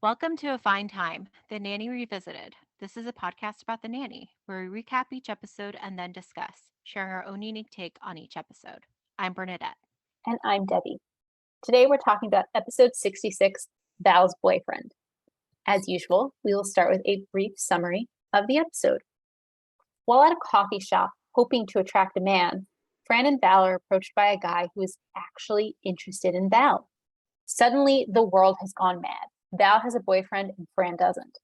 Welcome to A Fine Time, The Nanny Revisited. This is a podcast about The Nanny, where we recap each episode and then discuss, sharing our own unique take on each episode. I'm Bernadette. And I'm Debbie. Today we're talking about episode 66, Val's Boyfriend. As usual, we will start with a brief summary of the episode. While at a coffee shop, hoping to attract a man, Fran and Val are approached by a guy who is actually interested in Val. Suddenly, the world has gone mad. Val has a boyfriend and Fran doesn't.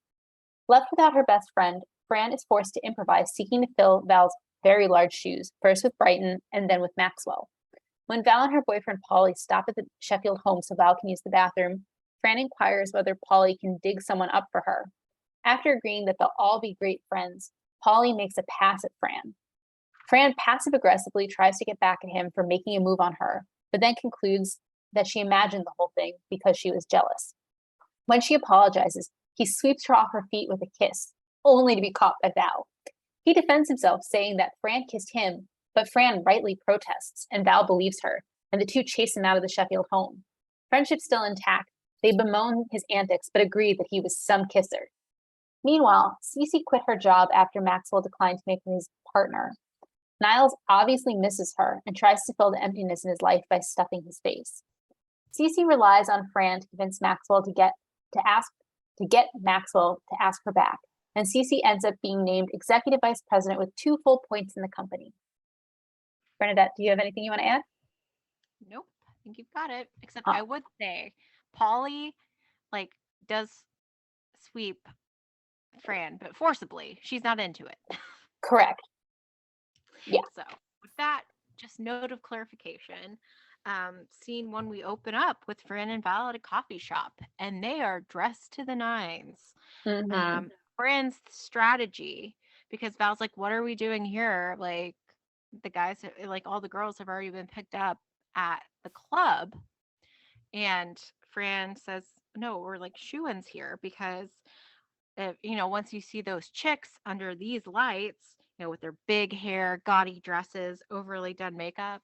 Left without her best friend, Fran is forced to improvise, seeking to fill Val's very large shoes, first with Brighton and then with Maxwell. When Val and her boyfriend Polly stop at the Sheffield home so Val can use the bathroom, Fran inquires whether Polly can dig someone up for her. After agreeing that they'll all be great friends, Polly makes a pass at Fran. Fran passive-aggressively tries to get back at him for making a move on her, but then concludes that she imagined the whole thing because she was jealous. When she apologizes, he sweeps her off her feet with a kiss, only to be caught by Val. He defends himself, saying that Fran kissed him, but Fran rightly protests, and Val believes her, and the two chase him out of the Sheffield home. Friendship still intact, they bemoan his antics, but agree that he was some kisser. Meanwhile, Cece quit her job after Maxwell declined to make her his partner. Niles obviously misses her and tries to fill the emptiness in his life by stuffing his face. Cece relies on Fran to convince Maxwell to get Maxwell to ask her back, and Cece ends up being named executive vice president with 2 full points in the company. Bernadette, do you have anything you want to add? Nope, I think you've got it. Except I would say Polly, does sweep Fran, but forcibly. She's not into it. Correct. Yeah. So with that, just note of clarification. Scene 1, we open up with Fran and Val at a coffee shop, and they are dressed to the nines. Mm-hmm. Fran's strategy, because Val's like, what are we doing here? Like, the guys, all the girls have already been picked up at the club. And Fran says, no, we're like shoo-ins here because, once you see those chicks under these lights, with their big hair, gaudy dresses, overly done makeup,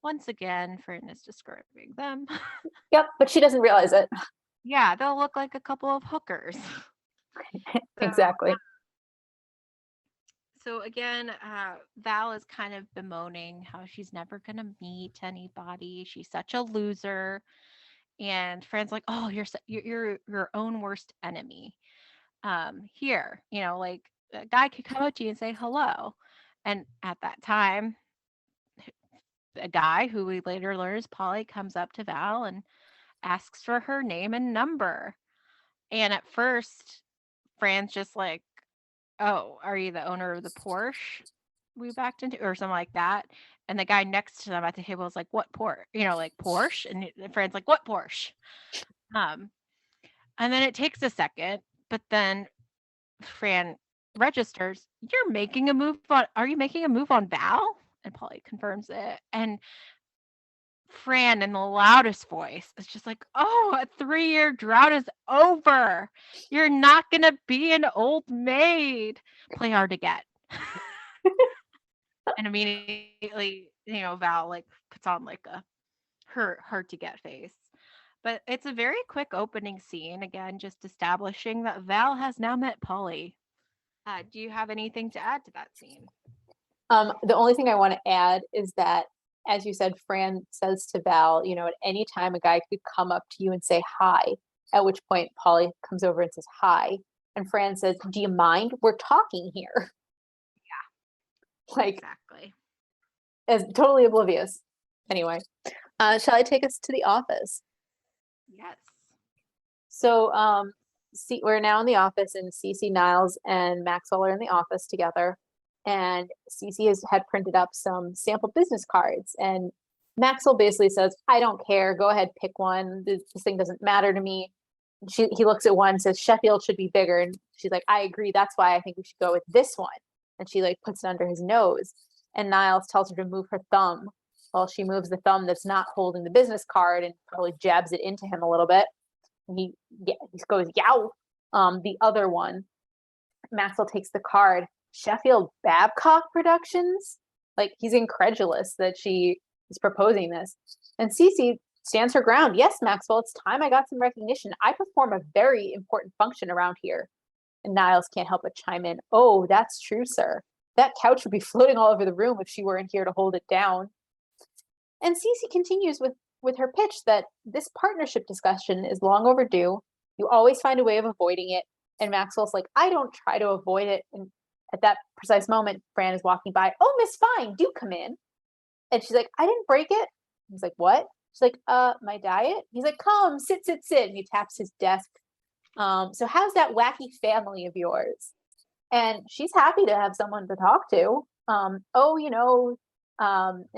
once again, Fran is describing them. Yep, but she doesn't realize it. Yeah, they'll look like a couple of hookers. Exactly. So again, Val is kind of bemoaning how she's never going to meet anybody. She's such a loser. And Fran's like, oh, you're your own worst enemy. Here, a guy could come up to you and say hello. And at that time, a guy who we later learn is Polly comes up to Val and asks for her name and number. And at first, Fran's just like, oh, are you the owner of the Porsche we backed into, or something like that? And the guy next to them at the table is like, what Porsche? Porsche? And the friend's like, what Porsche? And then it takes a second, but then Fran registers, are you making a move on Val? And Polly confirms it. And Fran, in the loudest voice, is just like, oh, a 3-year drought is over. You're not going to be an old maid. Play hard to get. And immediately, Val puts on a hard to get face. But it's a very quick opening scene, again, just establishing that Val has now met Polly. Do you have anything to add to that scene? The only thing I want to add is that, as you said, Fran says to Val, at any time a guy could come up to you and say hi, at which point Polly comes over and says hi. And Fran says, do you mind? We're talking here. Yeah. Exactly. Is totally oblivious. Anyway, shall I take us to the office? Yes. So we're now in the office, and Cece, Niles, and Maxwell are in the office together. And Cece had printed up some sample business cards, and Maxwell basically says, I don't care, go ahead, pick one, this thing doesn't matter to me. He looks at one and says, Sheffield should be bigger, and she's like, I agree, that's why I think we should go with this one. And she puts it under his nose, and Niles tells her to move her thumb. Well, she moves the thumb that's not holding the business card and probably jabs it into him a little bit. And he goes, yow. The other one, Maxwell takes the card, Sheffield Babcock Productions. He's incredulous that she is proposing this. And Cece stands her ground. Yes, Maxwell, it's time I got some recognition. I perform a very important function around here. And Niles can't help but chime in. Oh, that's true, sir. That couch would be floating all over the room if she weren't here to hold it down. And Cece continues with her pitch that this partnership discussion is long overdue. You always find a way of avoiding it. And Maxwell's like, I don't try to avoid it. And at that precise moment, Fran is walking by. Oh, Miss Fine, do come in. And she's like, I didn't break it. He's like, what? She's like, my diet. He's like, come, sit, sit, sit. And he taps his desk. So how's that wacky family of yours? And she's happy to have someone to talk to. And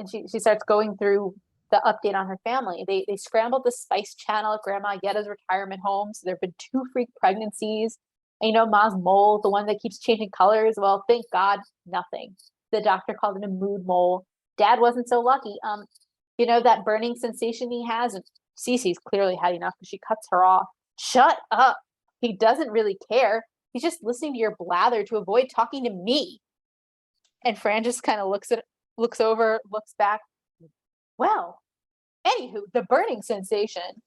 she starts going through the update on her family. They scrambled the spice channel at Grandma Yetta's retirement home. So there have been 2 freak pregnancies. And Ma's mole, the one that keeps changing colors. Well, thank God, nothing. The doctor called it a mood mole. Dad wasn't so lucky. That burning sensation he has, and Cece's clearly had enough because she cuts her off. Shut up. He doesn't really care. He's just listening to your blather to avoid talking to me. And Fran just kind of looks over, looks back. Well, anywho, the burning sensation.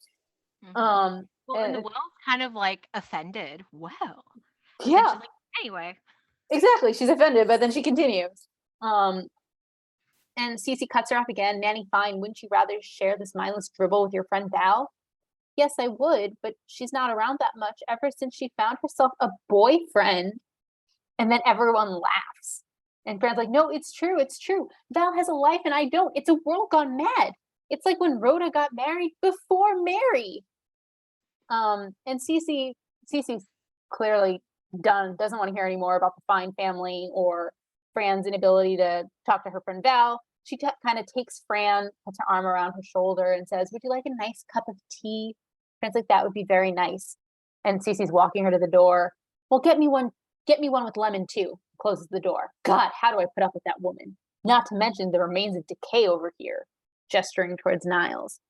Well, and the Will's kind of like offended. Well, yeah. She's like, anyway. Exactly. She's offended, but then she continues. And Cece cuts her off again. Nanny, fine. Wouldn't you rather share this mindless dribble with your friend Val? Yes, I would, but she's not around that much ever since she found herself a boyfriend. And then everyone laughs. And Fran's like, no, it's true. It's true. Val has a life and I don't. It's a world gone mad. It's like when Rhoda got married before Mary. And Cece's clearly done, doesn't want to hear any more about the Fine family or Fran's inability to talk to her friend Val. She kind of takes Fran, puts her arm around her shoulder and says, would you like a nice cup of tea? Fran's like, that would be very nice. And Cece's walking her to the door. Well, get me one with lemon too. Closes the door. God, how do I put up with that woman? Not to mention the remains of decay over here, gesturing towards Niles.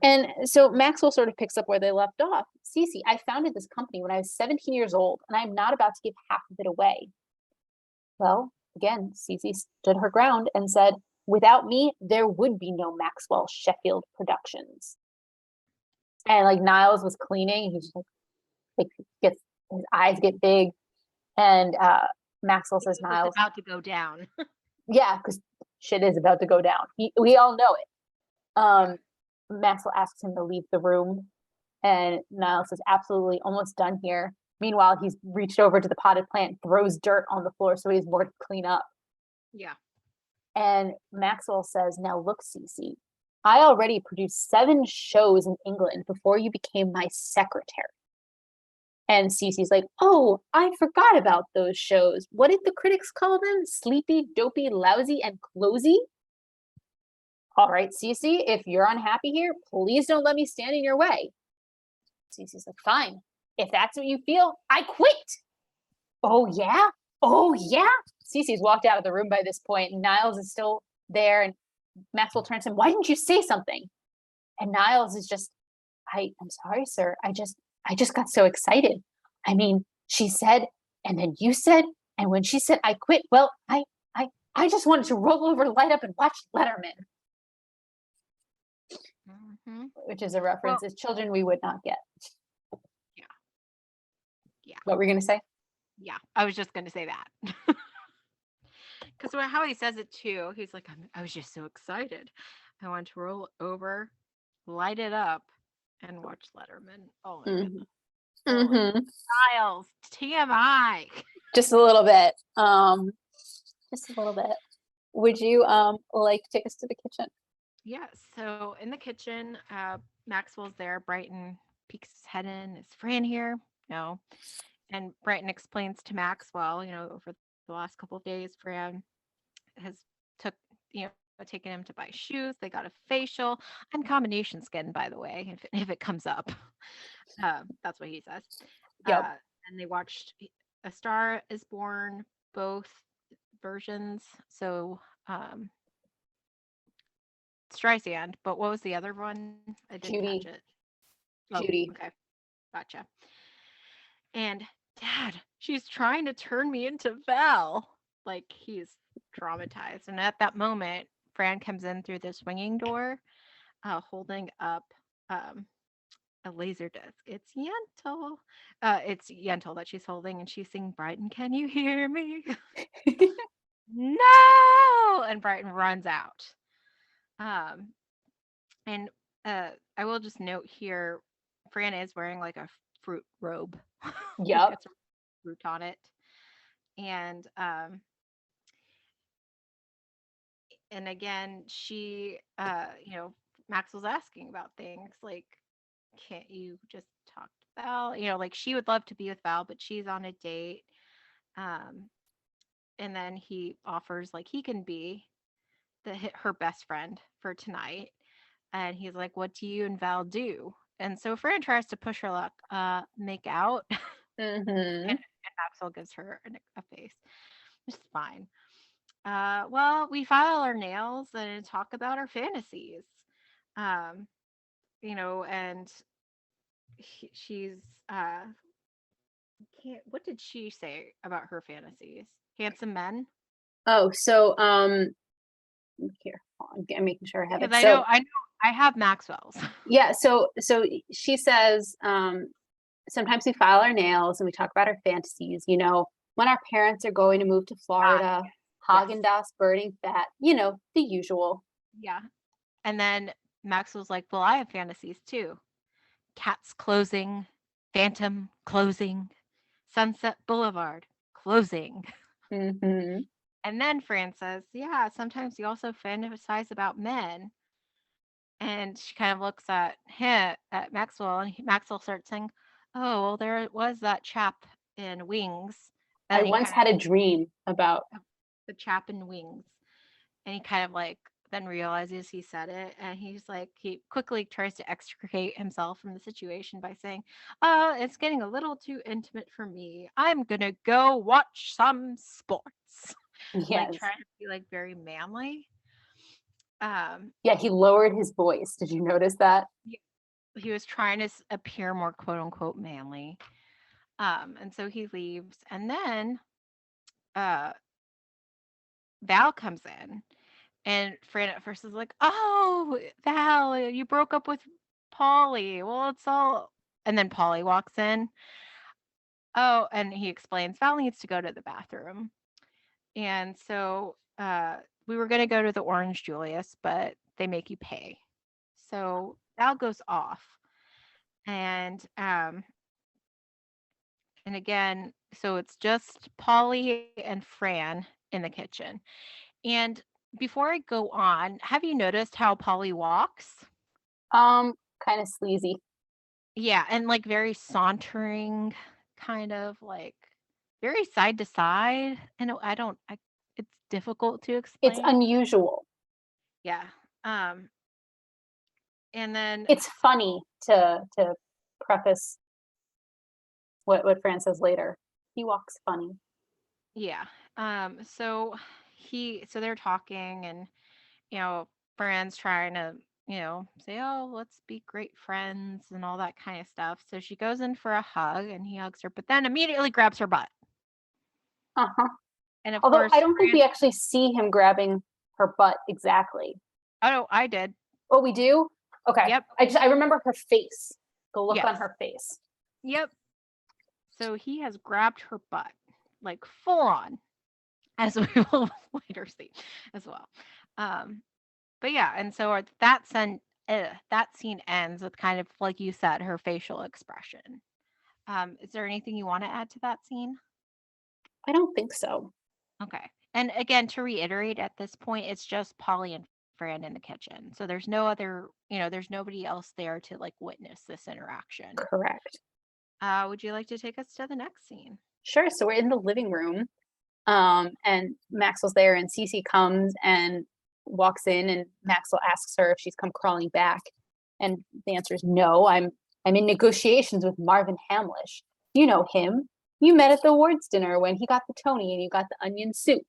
And so Maxwell sort of picks up where they left off. Cece, I founded this company when I was 17 years old, and I'm not about to give half of it away. Well, again, Cece stood her ground and said, without me, there would be no Maxwell Sheffield Productions. And like Niles was cleaning, he's just like his eyes get big, and Maxwell says, Niles, about to go down. Yeah, because shit is about to go down. We all know it. Maxwell asks him to leave the room, and Niles says, absolutely, almost done here. Meanwhile, he's reached over to the potted plant, throws dirt on the floor so he has more to clean up. Yeah. And Maxwell says, now look, Cece, I already produced 7 shows in England before you became my secretary. And Cece's like, oh, I forgot about those shows. What did the critics call them? Sleepy, dopey, lousy, and closey? All right, Cece, if you're unhappy here, please don't let me stand in your way. Cece's like, fine. If that's what you feel, I quit. Oh, yeah? Oh, yeah? Cece's walked out of the room by this point, and Niles is still there, and Maxwell turns to him, why didn't you say something? And Niles is just, I'm sorry, sir. I just got so excited. I mean, she said, and then you said, and when she said I quit, well, I just wanted to roll over, light up, and watch Letterman. Which is a reference as children we would not get. Yeah. What were you going to say? Yeah, I was just going to say that. Because how he says it too, he's like, I was just so excited. I wanted to roll over, light it up, and watch Letterman. Oh my goodness. Niles, TMI. Just a little bit. Just a little bit. Would you like to take us to the kitchen? Yeah, so in the kitchen, Maxwell's there. Brighton peeks his head in. Is Fran here? No. And Brighton explains to Maxwell, over the last couple of days, Fran has taken him to buy shoes. They got a facial. I'm combination skin, by the way, if it comes up. That's what he says. Yep. And they watched A Star is Born, both versions. So Streisand, but what was the other one? I didn't Judy. catch it. Judy. Okay, gotcha. And Dad, she's trying to turn me into Val. Like, he's traumatized. And at that moment, Fran comes in through the swinging door. holding up a laser disc. It's Yentl. It's Yentl that she's holding, and she's singing, Brighton, can you hear me? No! And Brighton runs out. Um, and I will just note here, Fran is wearing like a fruit robe, like Yep. it's a fruit on it. And again, she Maxwell's asking about things like, can't you just talk to Val? Like she would love to be with Val, but she's on a date. Um, and then he offers like he can be her best friend for tonight. And he's like, what do you and Val do? And so Fran tries to push her luck, make out. Mm-hmm. And Maxwell gives her a face. It's fine. Well, we file our nails and talk about our fantasies. Um, and she's can't. What did she say about her fantasies? Handsome men. Oh, so here, hold on, I'm making sure I have Because it. So I have Maxwell's. yeah, so she says, sometimes we file our nails and we talk about our fantasies, when our parents are going to move to Ah, Florida, yes. Haagen-Dazs burning fat, the usual. Yeah. And then Maxwell's like, well, I have fantasies too. Cats closing, Phantom closing, Sunset Boulevard closing. Mm-hmm. And then Fran says, yeah, sometimes you also fantasize about men. And she kind of looks at him, at Maxwell, and Maxwell starts saying, oh, well, there was that chap in Wings. I And he once kind had a dream about, of, the chap in Wings. And he kind of like then realizes he said it. And he's like, he quickly tries to extricate himself from the situation by saying, it's getting a little too intimate for me. I'm going to go watch some sports. Like yes. trying to be like very manly. Um, Yeah, he lowered his voice. Did you notice that? he was trying to appear more quote unquote manly. And so he leaves, and then uh, Val comes in, and Fran at first is like, "Oh, Val, you broke up with Polly. Well, it's all." And then Polly walks in. Oh, and he explains Val needs to go to the bathroom, and so we were gonna go to the Orange Julius, but they make you pay. So Val goes off, and again, so it's just Polly and Fran in the kitchen. And before I go on, have you noticed how Polly walks? Kind of sleazy. Yeah, and like very sauntering, kind of like very side to side. And I don't, I, it's difficult to It's explain. unusual. Yeah. Um, and then, It's funny to preface what Fran says later. He walks funny. yeah. So so they're talking, and Fran's trying to, say, oh, let's be great friends and all that kind of stuff. So she goes in for a hug and he hugs her, but then immediately grabs her butt. Uh-huh. And of Although I course, don't think Fran, we actually see him grabbing her butt exactly. oh, no, I did. Oh, we do? Okay. Yep. I remember her face, the look Yes. on her face. Yep. So he has grabbed her butt, like full on, as we will later see as well. Um, but yeah, and so that scene ends with kind of like you said, her facial expression. Is there anything you want to add to that scene? I don't think so. Okay. And again, to reiterate, at this point, it's just Polly and Fran in the kitchen. So there's no other, there's nobody else there to like witness this interaction. Correct. Would you like to take us to the next scene? Sure. So we're in the living room, and Maxwell's there, and Cece comes and walks in, and Maxwell asks her if she's come crawling back, and the answer is no. I'm in negotiations with Marvin Hamlish. You know him. You met at the awards dinner when he got the Tony and you got the onion soup.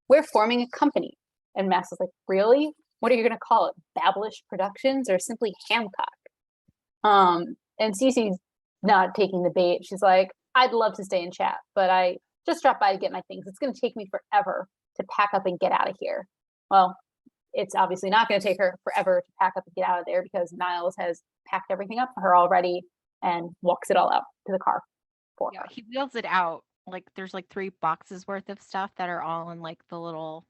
We're forming a company. And Maxwell's like, really? What are you going to call it? Bablish Productions or simply Hancock? And Cece's not taking the bait. She's like, I'd love to stay and chat, but I just dropped by to get my things. It's going to take me forever to pack up and get out of here. Well, it's obviously not going to take her forever to pack up and get out of there because Niles has packed everything up for her already and walks it all out to the car for Yeah, her. he wheels it out. Like there's like 3 boxes worth of stuff that are all in like the little,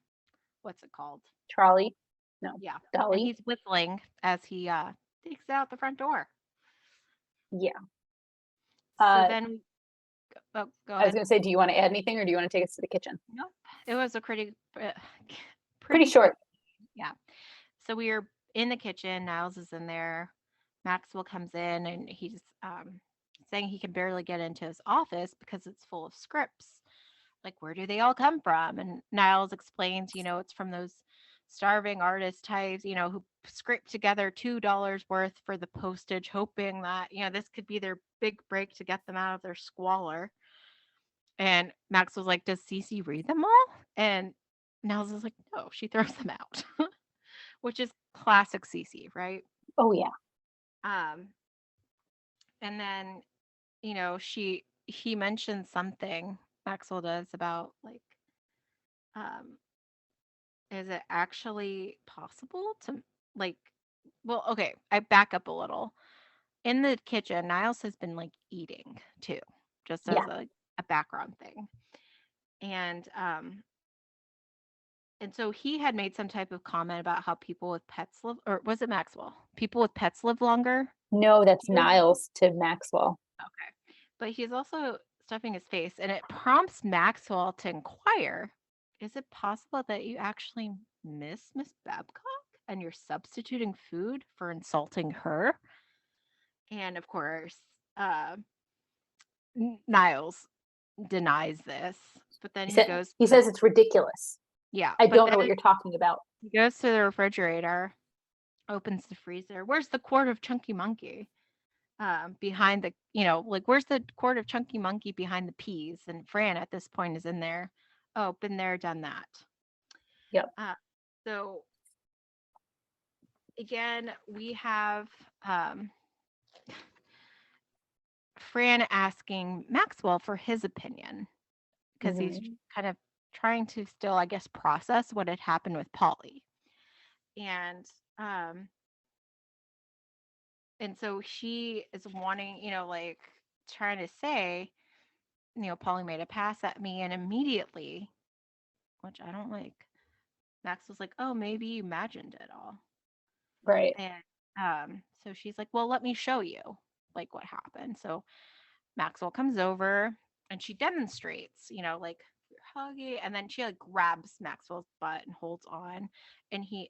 what's it called? Trolley, no, Yeah. And dolly. he's whistling as he takes it out the front door. Yeah. So Uh, then, oh, go I was ahead. going to say, do you want to add anything or do you want to take us to the kitchen? Nope. It was a pretty Pretty pretty quick. short. Yeah. So we are in the kitchen. Niles is in there. Maxwell comes in and he's saying he can barely get into his office because it's full of scripts. Like, where do they all come from? And Niles explains, it's from those starving artist types, who scrape together $2 worth for the postage, hoping that, this could be their big break to get them out of their squalor. And Max was like, does Cece read them all? And Niles is like, no, she throws them out, which is classic Cece, right? Oh, yeah. Um, and then, he mentions something, Maxwell does, about like, um, is it actually possible to like, well, okay, I back up a little. In the kitchen, Niles has been like eating too, just Yeah. as a background thing. And and so he had made some type of comment about how people with pets live, or was it Maxwell? People with pets live longer. No, that's He was- Niles to Maxwell. Okay. But he's also stuffing his face, and it prompts Maxwell to inquire, is it possible that you actually miss Miss Babcock and you're substituting food for insulting her? And of course, uh, Niles denies this, but then he goes He to the, says it's ridiculous. yeah, I but don't know what then you're talking about. he goes to the refrigerator, opens the freezer. Where's the quart of Chunky Monkey? Behind the, like where's the quart of Chunky Monkey behind the peas? And Fran at this point is in there. Oh, been there, done that. Yep. So again, we have Fran asking Maxwell for his opinion because he's Mhm. kind of trying to still, I guess, process what had happened with Polly. And um and so she is wanting, like trying to say, Polly made a pass at me and immediately, which I don't like, Max was like, "Oh, maybe you imagined it all." Right. And so she's like, "Well, let me show you like what happened." So Maxwell comes over and she demonstrates, like huggy, and then she like grabs Maxwell's butt and holds on, and he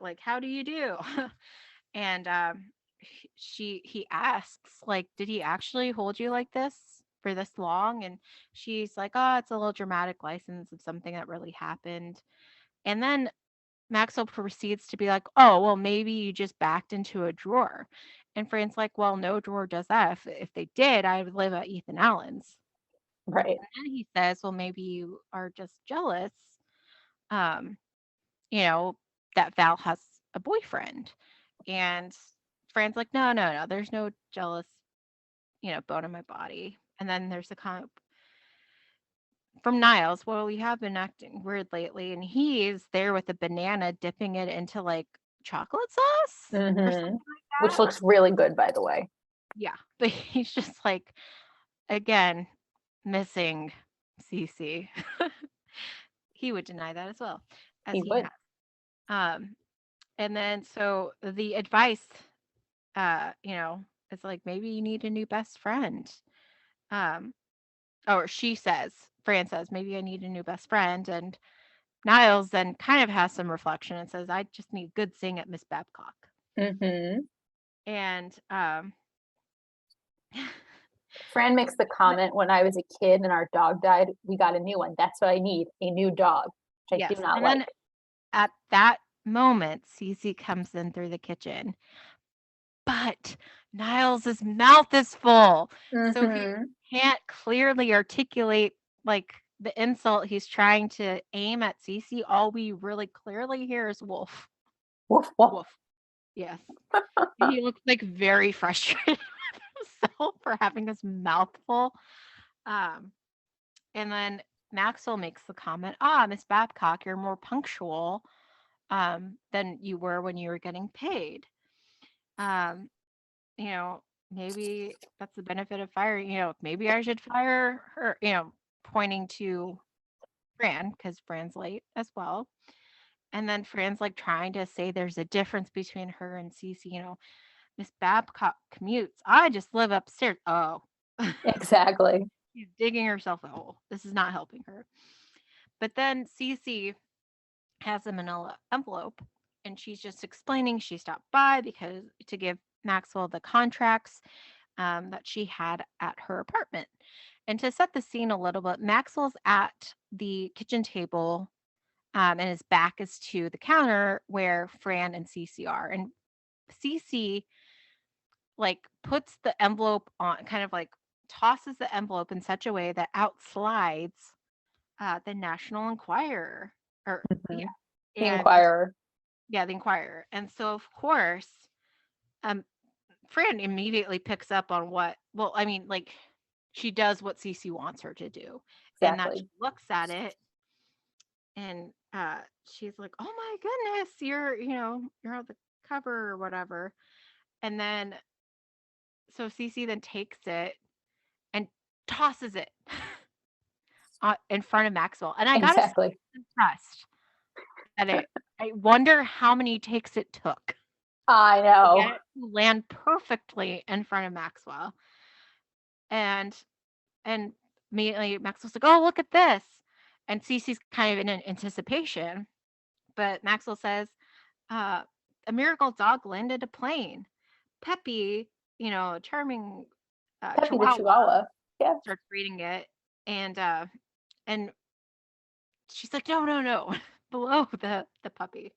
like, "How do you do?" And he asks like, "Did he actually hold you like this for this long?" And she's like, "Oh, it's a little dramatic license of something that really happened." And then Maxwell proceeds to be like, "Oh, well, maybe you just backed into a drawer." And Fran's like, "Well, no drawer does that. If they did, I would live at Ethan Allen's." Right. And then he says, "Well, maybe you are just jealous, um, you know, that Val has a boyfriend." And Fran's like, "No, no, no. There's no jealous, bone in my body." And then there's a comment from Niles, "Well, you have been acting weird lately." And he's there with a banana dipping it into like chocolate sauce or something Hmm. like Which that. looks really good, by the way. Yeah. But he's just like, again, missing Cece. He would deny that as well, as He he would. has. Um, and then so the advice, it's like maybe you need a new best friend. Um, or she says, Fran says, maybe I need a new best friend. And Niles then kind of has some reflection and says, I just need good sing at Miss Babcock. Hmm. And Fran makes the comment, when I was a kid and our dog died, we got a new one. That's what I need, a new dog, which I yes. do not And like. then at that moment, Cece comes in through the kitchen, but Niles's mouth is full. So he Hmm. can't clearly articulate like the insult he's trying to aim at Cece. All we really clearly hear is wolf. Woof, woof. Wolf. Yes. And he looks like very frustrated with himself for having his mouth full. Um, and then Maxwell makes the comment, Miss Babcock, you're more punctual. than you were when you were getting paid. Um, you know, maybe that's the benefit of firing. Maybe I should fire her, pointing to Fran because Fran's late as well. And then Fran's like trying to say there's a difference between her and Cece. Miss Babcock commutes. I just live upstairs. Oh, Exactly. she's digging herself a hole. This is not helping her. But then Cece has a manila envelope and she's just explaining she stopped by because to give Maxwell the contracts that she had at her apartment. And to set the scene a little bit, Maxwell's at the kitchen table and his back is to the counter where Fran and Cece are. And Cece like puts the envelope on, kind of like tosses the envelope in such a way that outslides the National Enquirer. Or, yeah. Mhm. The And Inquirer. yeah, the Enquirer. And so, of course, um, Fran immediately picks up on well, I mean, like, she does what Cece wants her to do, and that she Exactly. looks at it and she's like, "Oh my goodness, you're on the cover or whatever." And then so Cece then takes it and tosses it in front of Maxwell. And I gotta say, Exactly. I'm impressed that I wonder how many takes it took I to get know. it to land perfectly in front of Maxwell. And and immediately Maxwell's like, "Oh, look at this," and Cece's kind of in an anticipation. But Maxwell says, uh, "A miracle dog landed a plane." Peppy, charming Peppy the Chihuahua, Chihuahua. Yeah. starts reading it, and she's like, "No, no, no," below the puppy,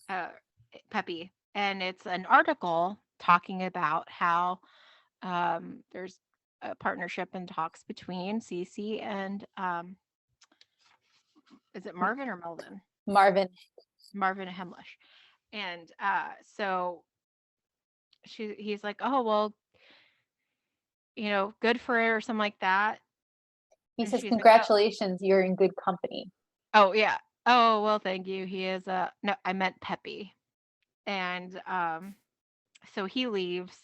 uh, Peppy, and it's an article talking about how there's a partnership and talks between Cece and is it Marvin or Melvin? Marvin. Marvin Hemlish, and so he's like, "Oh well, good for it," or something like that. He And says, she's like, "Oh, "Congratulations, you're in good company." oh yeah, oh well, thank you." He is no, I meant Peppy, and so he leaves,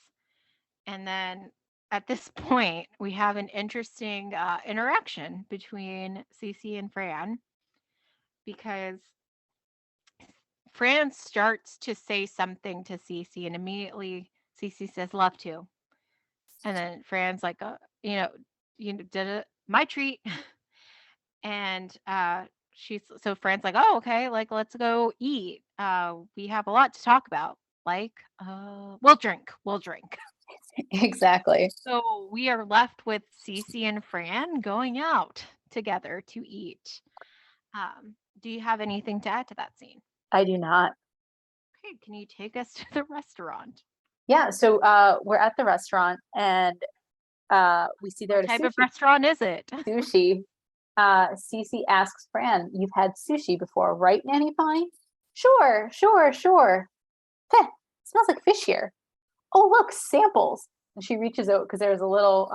and then at this point we have an interesting interaction between Cece and Fran because Fran starts to say something to Cece, and immediately Cece says, "Love to," and then Fran's like, did it, my treat." And she's so Fran's like, "Oh, okay, like let's go eat. We have a lot to talk about. Like, we'll drink." Exactly. So we are left with Cece and Fran going out together to eat. Do you have anything to add to that scene? I do not. Okay, can you take us to the restaurant? Yeah. So we're at the restaurant and we see there What at a type of sushi. restaurant is it? Sushi. Cece asks Fran, "You've had sushi before, right, Nanny Pie?" "Sure, sure, sure." "Heh, smells like fish here." "Oh, look, samples." And she reaches out because there's a little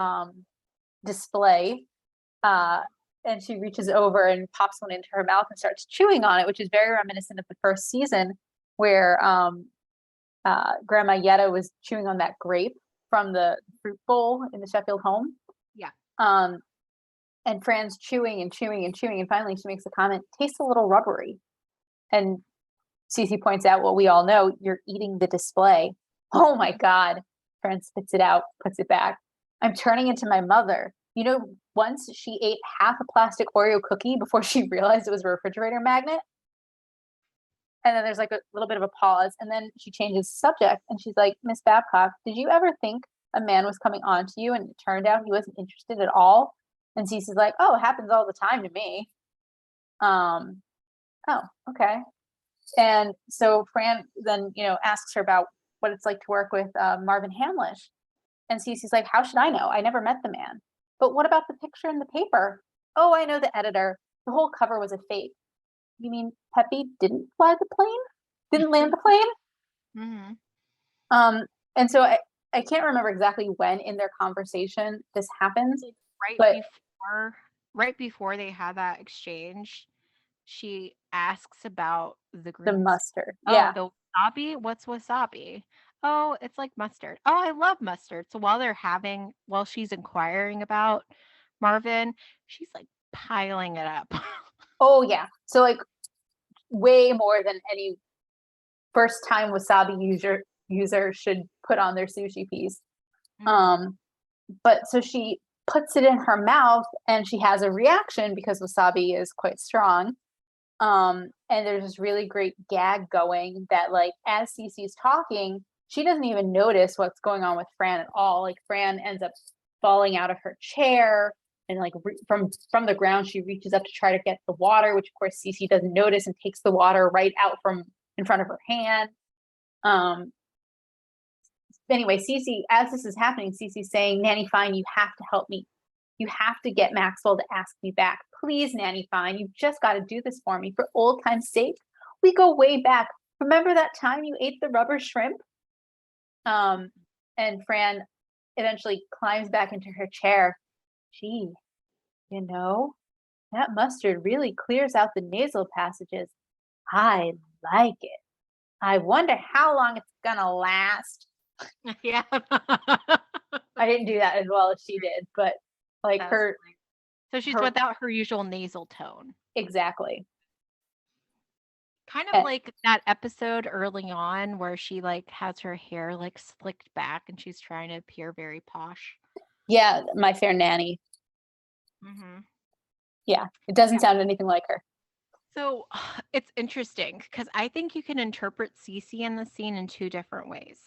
display. Uh, and she reaches over and pops one into her mouth and starts chewing on it, which is very reminiscent of the first season where Grandma Yetta was chewing on that grape from the fruit bowl in the Sheffield home. Yeah. Um, and Fran's chewing and chewing and chewing, and finally she makes a comment, "Tastes a little rubbery." And Cece points out, "Well, we all know you're eating the display." "Oh my God." Fran spits it out, puts it back. "I'm turning into my mother. Once she ate half a plastic Oreo cookie before she realized it was a refrigerator magnet." And then there's like a little bit of a pause. And then she changes subject and she's like, "Miss Babcock, did you ever think a man was coming on to you and it turned out he wasn't interested at all?" And Cece's like, "Oh, it happens all the time to me." Um, oh, okay. And so Fran then, asks her about what it's like to work with Marvin Hamlish. And Cece's like, "How should I know? I never met the man." "But what about the picture in the paper?" "Oh, I know the editor. The whole cover was a fake." "You mean Peppy didn't fly the plane? Didn't land the plane?" Hmm. Um, and so I can't remember exactly when in their conversation this happens, Like right but before right before they had that exchange, she asks about the The greens. mustard. Oh, Yeah. the wasabi? What's wasabi? Oh, it's like mustard. Oh, I love mustard. So while she's inquiring about Marvin, she's like piling it up. Oh yeah. So like way more than any first time wasabi user should put on their sushi piece. Mhm. Um, but so she puts it in her mouth and she has a reaction because wasabi is quite strong. And there's this really great gag going that like as Cece's talking, she doesn't even notice what's going on with Fran at all. Like Fran ends up falling out of her chair and like from the ground she reaches up to try to get the water, which of course Cece doesn't notice and takes the water right out from in front of her hand. Um, anyway, Cece, as this is happening, Cece's saying, Nanny Fine, you have to help me. You have to get Maxwell to ask me back. Please, Nanny Fine, you've just got to do this for me for old time's sake. We go way back. Remember that time you ate the rubber shrimp? Um, and Fran eventually climbs back into her chair. Gee, you know, that mustard really clears out the nasal passages. I like it. I wonder how long it's gonna last. Yeah. I didn't do that as well as she did, but like That's funny. So she's her without her usual nasal tone. exactly. Kind of Eh, like that episode early on where she like has her hair like slicked back and she's trying to appear very posh. yeah, my fair nanny. Mhm. Yeah, it doesn't Yeah. sound anything like her. So it's interesting because I think you can interpret Cece in the scene in two different ways.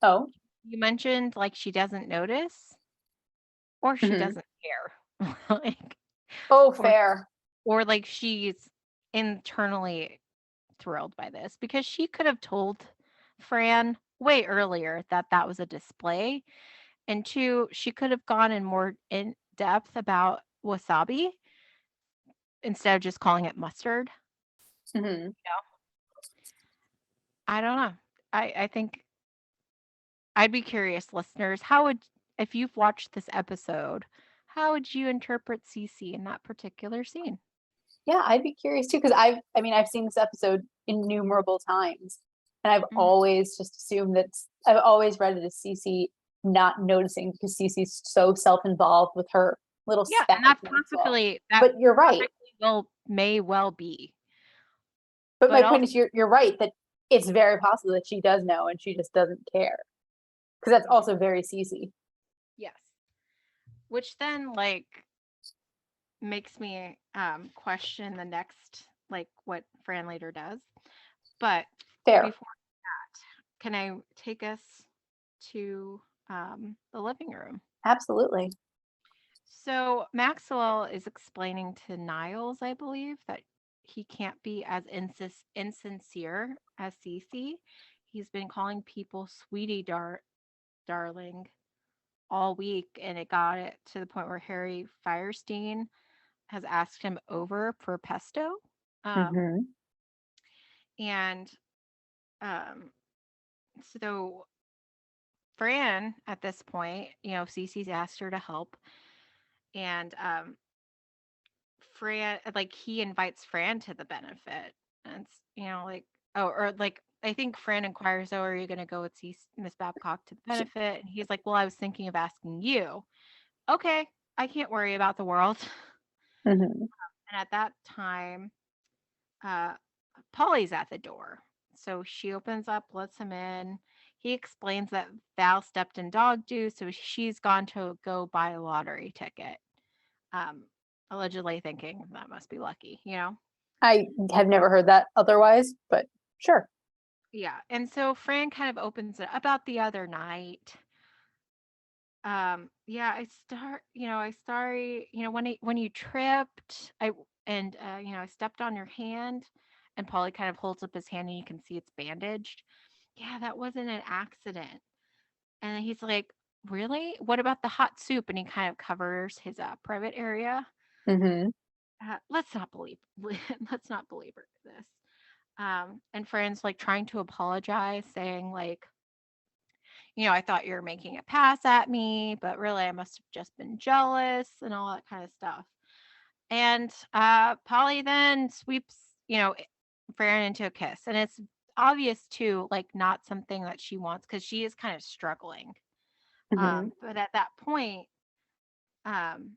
Oh, You mentioned like she doesn't notice or she mhm. doesn't care. Like Oh, or fair. or like she's internally thrilled by this because she could have told Fran way earlier that that was a display. And two, she could have gone in more in depth about wasabi instead of just calling it mustard. Mhm. You know? I don't know. I think I'd be curious, listeners, how would if you've watched this episode, how would you interpret Cece in that particular scene? Yeah, I'd be curious too because I mean, I've seen this episode innumerable times, and I've Mhm. always just assumed that I've always read it as Cece not noticing because Cece's so self-involved with her little Yeah, spat and with that's Maxwell. that But you're right. perfectly well may well be. But my But point also is, you're right that it's very possible that she does know and she just doesn't care because that's Mhm. also very Cece. Yes. Which then like makes me question the next like what Fran later does. But Fair, before that, can I take us to the living room? absolutely. So Maxwell is explaining to Niles, I believe, that he can't be as insincere as Cece. He's been calling people sweetie darling all week, and it got it to the point where Harry Firestein has asked him over for pesto. Um, Hmm. and um, so Fran, at this point, Cece's asked her to help, and Fran, like he invites Fran to the benefit, and it's, like, oh, or like I think Fran inquires, oh, are you going to go with Miss Babcock to the benefit? And he's like, well, I was thinking of asking you. Okay, I can't worry about the world. Hmm. And at that time, uh, Polly's at the door. So she opens up, lets him in. He explains that Val stepped in dog doo, so she's gone to go buy a lottery ticket. Um, Allegedly thinking that must be lucky. I have never heard that otherwise, but sure. Yeah. And so Fran kind of opens it about the other night. Yeah, I sorry, when you tripped, I stepped on your hand, and Polly kind of holds up his hand and you can see it's bandaged. Yeah, that wasn't an accident. And then he's like, really? What about the hot soup? And he kind of covers his private area. Hmm. Let's not believe let's not believe this. And Fran's like trying to apologize, saying like, I thought you were making a pass at me, but really I must have just been jealous and all that kind of stuff. And Polly then sweeps, Fran into a kiss. And it's obvious too, like not something that she wants because she is kind of struggling. Mhm. But at that point, um,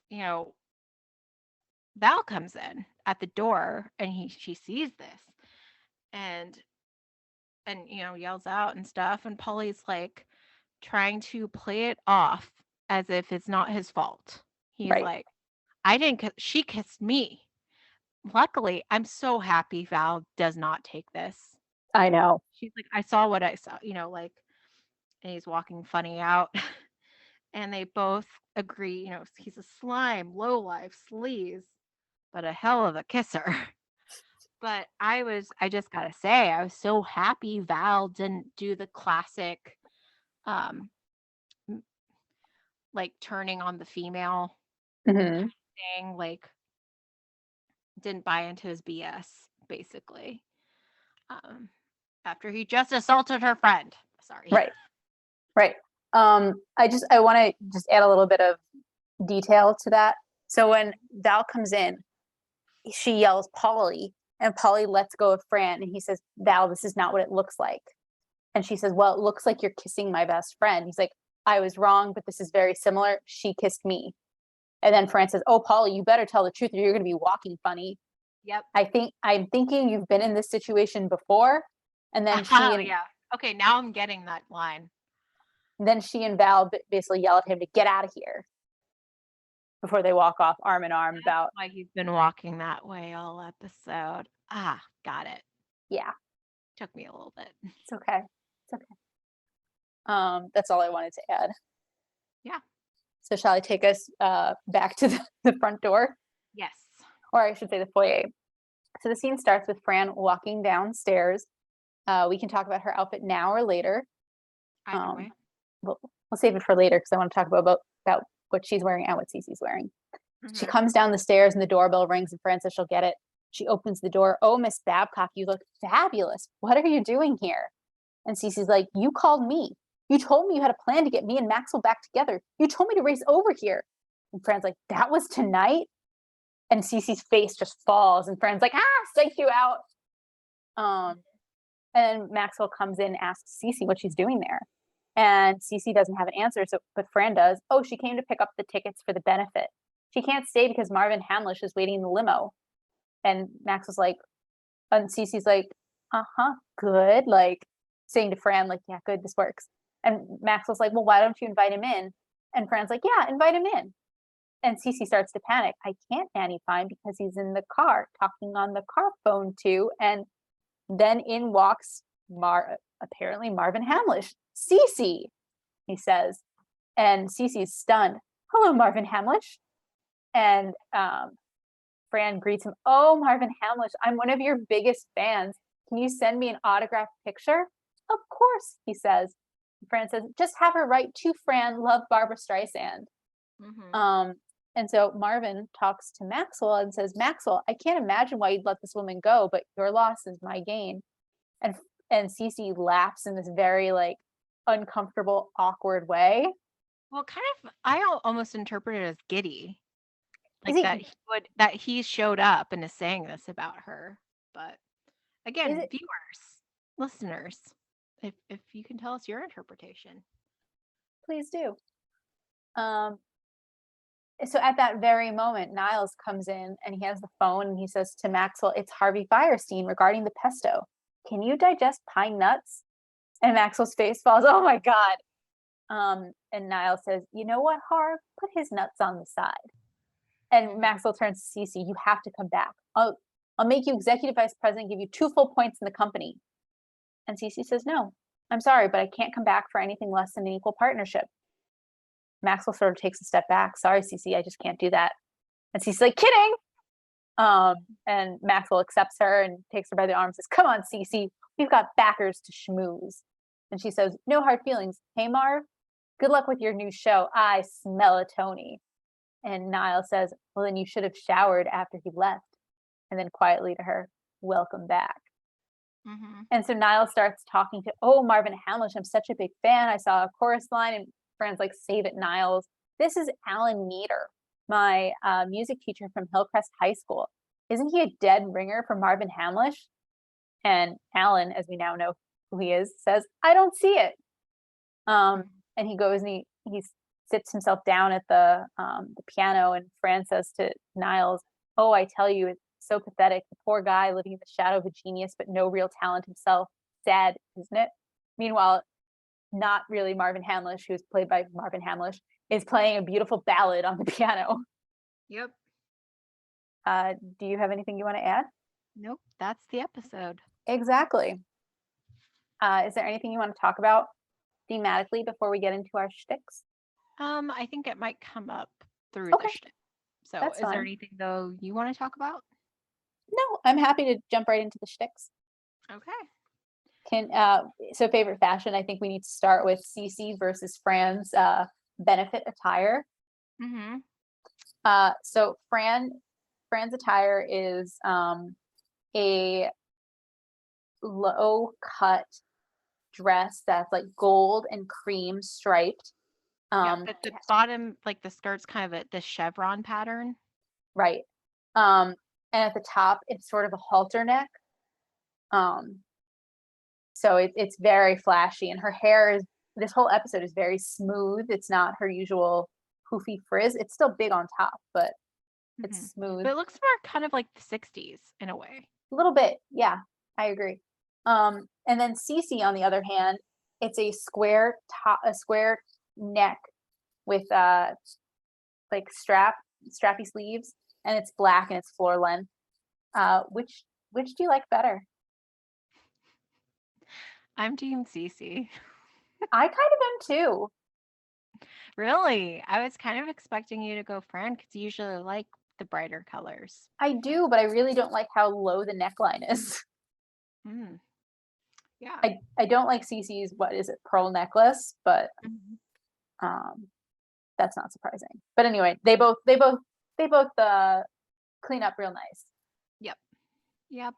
you know, Val comes in at the door and she sees this and yells out and stuff. And Polly's like trying to play it off as if it's not his fault. He's Right. like, she kissed me. Luckily, I'm so happy Val does not take this. I know. She's like, I saw what I saw, and he's walking funny out. And they both agree, he's a slime, low life, sleaze, but a hell of a kisser. But I just gotta say, I was so happy Val didn't do the classic, um, m- like turning on the female Mhm. thing, like didn't buy into his BS, basically. Um, After he just assaulted her friend. Sorry. Right. Right. I want to just add a little bit of detail to that. So when Val comes in, she yells Polly, and Polly lets go of Fran, and he says, "Val, this is not what it looks like." And she says, "Well, it looks like you're kissing my best friend." He's like, "I was wrong, but this is very similar. She kissed me." And then Fran says, "Oh, Polly, you better tell the truth, or you're going to be walking funny." Yep. I'm thinking you've been in this situation before. And then Oh, yeah. Okay, now I'm getting that line. she and Val basically yell at him to get out of here before they walk off arm in arm That's about, why he's been walking that way all episode. Ah, got it. yeah, Took me a little bit. it's okay. It's okay. That's all I wanted to add. Yeah. So shall I take us back to the front door? Yes. Or I should say the foyer. So the scene starts with Fran walking downstairs. We can talk about her outfit now or later. Either Um, way. we'll save it for later because I want to talk about what she's wearing and what Cece's wearing. She Mhm. comes down the stairs and the doorbell rings and Fran says she'll get it. She opens the door. "Oh, Miss Babcock, you look fabulous. What are you doing here?" And Cece's like, "You called me. You told me you had a plan to get me and Maxwell back together. You told me to race over here." And Fran's like, "That was tonight?" And Cece's face just falls and Fran's like, "Ah, psych you out." Um, and Maxwell comes in and asks Cece what she's doing there. And Cece doesn't have an answer, but Fran does. "Oh, she came to pick up the tickets for the benefit. She can't stay because Marvin Hamlish is waiting in the limo." And Max was like, and Cece's like, "Uh-huh, good." Like saying to Fran, like, "Yeah, good, this works." And Max was like, "Well, why don't you invite him in?" And Fran's like, "Yeah, invite him in." And Cece starts to panic. "I can't, Nanny, fine, because he's in the car talking on the car phone too." And then in walks apparently Marvin Hamlish. "Cece," he says. And Cece's stunned. "Hello, Marvin Hamlish." And Fran greets him. "Oh, Marvin Hamlish, I'm one of your biggest fans. Can you send me an autographed picture?" "Of course," he says. Fran says, "Just have her write to Fran, love, Barbara Streisand." Mhm. Um, and so Marvin talks to Maxwell and says, "Maxwell, I can't imagine why you'd let this woman go, but your loss is my gain." And Cece laughs in this very like uncomfortable, awkward way. Well, kind of I almost interpret it as giddy. Is Like it? that he showed up and is saying this about her. But Is again, it? viewers, listeners, if you can tell us your interpretation. Please do. Um, so at that very moment, Niles comes in and he has the phone and he says to Maxwell, "It's Harvey Firestein regarding the pesto. Can you digest pine nuts?" And Maxwell's face falls. "Oh my God." And Niles says, "You know what, Harv? Put his nuts on the side." And Mhm. Maxwell turns to Cece. "You have to come back. I'll make you executive vice president, give you 2 full points in the company." And Cece says, "No, I'm sorry, but I can't come back for anything less than an equal partnership." Maxwell sort of takes a step back. "Sorry, Cece, I just can't do that." And Cece's like, "Kidding." And Maxwell accepts her and takes her by the arm and says, "Come on, Cece, we've got backers to schmooze." And she says, "No hard feelings. Hey, Marv, good luck with your new show. I smell a Tony." And Niall says, "Well, then you should have showered after he left." And then quietly to her, "Welcome back." Mhm. And so Niall starts talking to, "Oh, Marvin Hamlish, I'm such a big fan. I saw a chorus line." And Fran's like, "Save it, Niles. This is Alan Meter." my music teacher from Hillcrest High School. Isn't he a dead ringer for Marvin Hamlish?" And Alan, as we now know who he is, says, "I don't see it." Um, Mhm. and he goes and he sits himself down at the piano, and Fran says to Niles, "Oh, I tell you, it's so pathetic. The poor guy living in the shadow of a genius, but no real talent himself. Sad, isn't it?" Meanwhile, not really Marvin Hamlish, who's played by Marvin Hamlish, is playing a beautiful ballad on the piano. Yep. Do you have anything you want to add? Nope. That's the episode. Exactly. Is there anything you want to talk about thematically before we get into our shticks? I think it might come up through the Okay, shtick. So, that's is there fine. anything though you want to talk about? No, I'm happy to jump right into the shticks. Okay. Can so favorite fashion? I think we need to start with Cece versus Fran's benefit attire. Mhm. So Fran's attire is a low cut dress that's like gold and cream striped. Yep. Um, The bottom, like the skirt's kind of the chevron pattern. right. Um, and at the top, it's sort of a halter neck. Um, so it's very flashy, and her hair is this whole episode is very smooth. It's not her usual poofy frizz. It's still big on top, but Mhm. it's smooth. But it looks more kind of like the 60s in a way. A little bit, yeah, I agree. And then Cece, on the other hand, it's a square top, a square neck with like strappy sleeves, and it's black and it's floor length. Which do you like better? I'm Team CC. I kind of am too. Really? I was kind of expecting you to go Fran because you usually like the brighter colors. I do, but I really don't like how low the neckline is. Mm, yeah. I don't like Cece's, what is it, pearl necklace, but Mhm. um that's not surprising. But anyway, they both clean up real nice. Yep. Yep.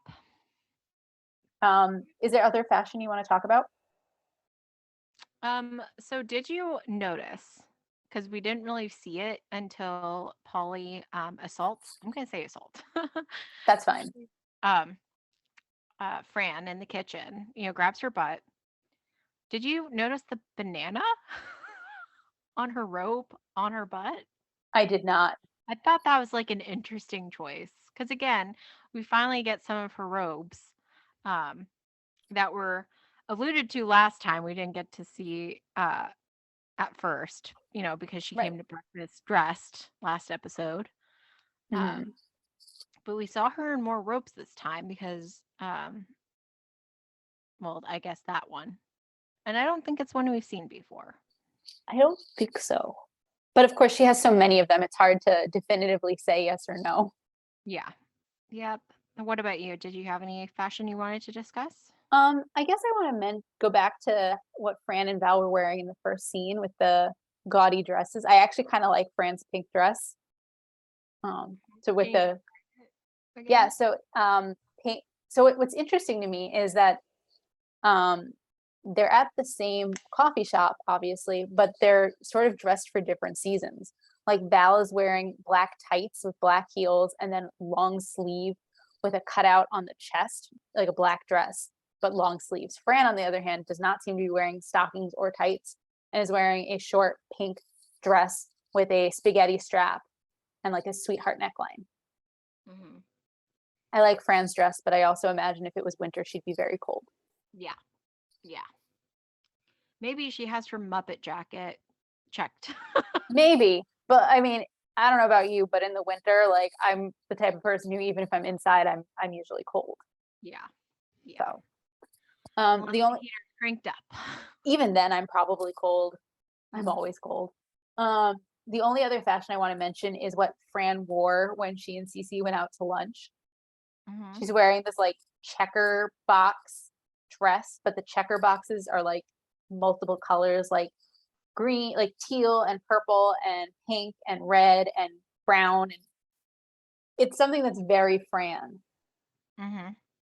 Is there other fashion you want to talk about? So did you notice? Because we didn't really see it until Polly assaults. I'm gonna say assault. That's fine. um, Fran in the kitchen, grabs her butt. Did you notice the banana on her robe on her butt? I did not. I thought that was like an interesting choice because again, we finally get some of her robes um, that were alluded to last time. We didn't get to see at first, because she Right. came to breakfast dressed last episode. Mhm. Um, but we saw her in more robes this time because, well, I guess that one. And I don't think it's one we've seen before. I don't think so. But of course, she has so many of them, it's hard to definitively say yes or no. Yeah. Yep. And what about you? Did you have any fashion you wanted to discuss? I guess I want to go back to what Fran and Val were wearing in the first scene with the gaudy dresses. I actually kind of like Fran's pink dress. So with Can you the describe it yeah, again? so pink. So what's interesting to me is that um they're at the same coffee shop, obviously, but they're sort of dressed for different seasons. Like Val is wearing black tights with black heels and then long sleeve with a cutout on the chest, like a black dress, but long sleeves. Fran, on the other hand, does not seem to be wearing stockings or tights and is wearing a short pink dress with a spaghetti strap and like a sweetheart neckline. Hmm. I like Fran's dress, but I also imagine if it was winter, she'd be very cold. Yeah. Yeah. Maybe she has her Muppet jacket checked. Maybe, but I mean, I don't know about you, but in the winter, like I'm the type of person who, even if I'm inside, I'm usually cold. Yeah. Yeah. So, Unless the the only heater's cranked up. even then, I'm probably cold. I'm Hmm. always cold. Um, the only other fashion I want to mention is what Fran wore when she and Cece went out to lunch. Hmm. She's wearing this like checker box dress, but the checker boxes are like multiple colors, like green, like teal and purple and pink and red and brown, and it's something that's very Fran. Hmm.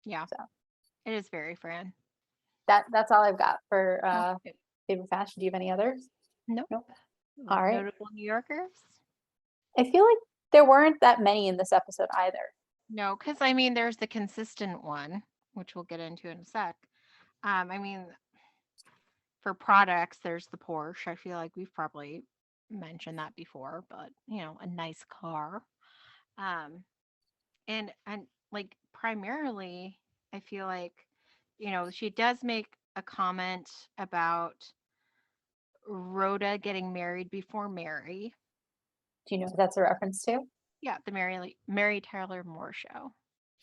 Yeah. So It is very Fran. that's all I've got for Okay. favorite fashion. Do you have any others? Nope. No. All right. Notable New Yorkers. I feel like there weren't that many in this episode either. No, because I mean, there's the consistent one, which we'll get into in a sec. I mean, for products, there's the Porsche. I feel like we've probably mentioned that before, but a nice car. Um, and like primarily, I feel like, she does make a comment about Rhoda getting married before Mary. Do you know what that's a reference to? Yeah, the Mary Tyler Moore show.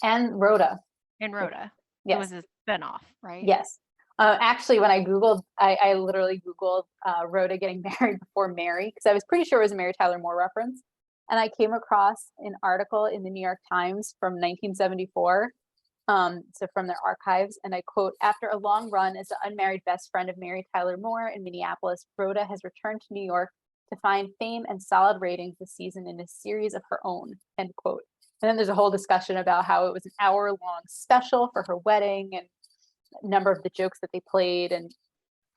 And Rhoda. And Rhoda. It Yes. was a spinoff, right? Yes. Actually, when I Googled, I literally Googled Rhoda getting married before Mary, because I was pretty sure it was a Mary Tyler Moore reference. And I came across an article in the New York Times from 1974, so from their archives, and I quote, "After a long run as the unmarried best friend of Mary Tyler Moore in Minneapolis, Rhoda has returned to New York to find fame and solid ratings this season in a series of her own," end quote. And then there's a whole discussion about how it was an hour-long special for her wedding and a number of the jokes that they played. And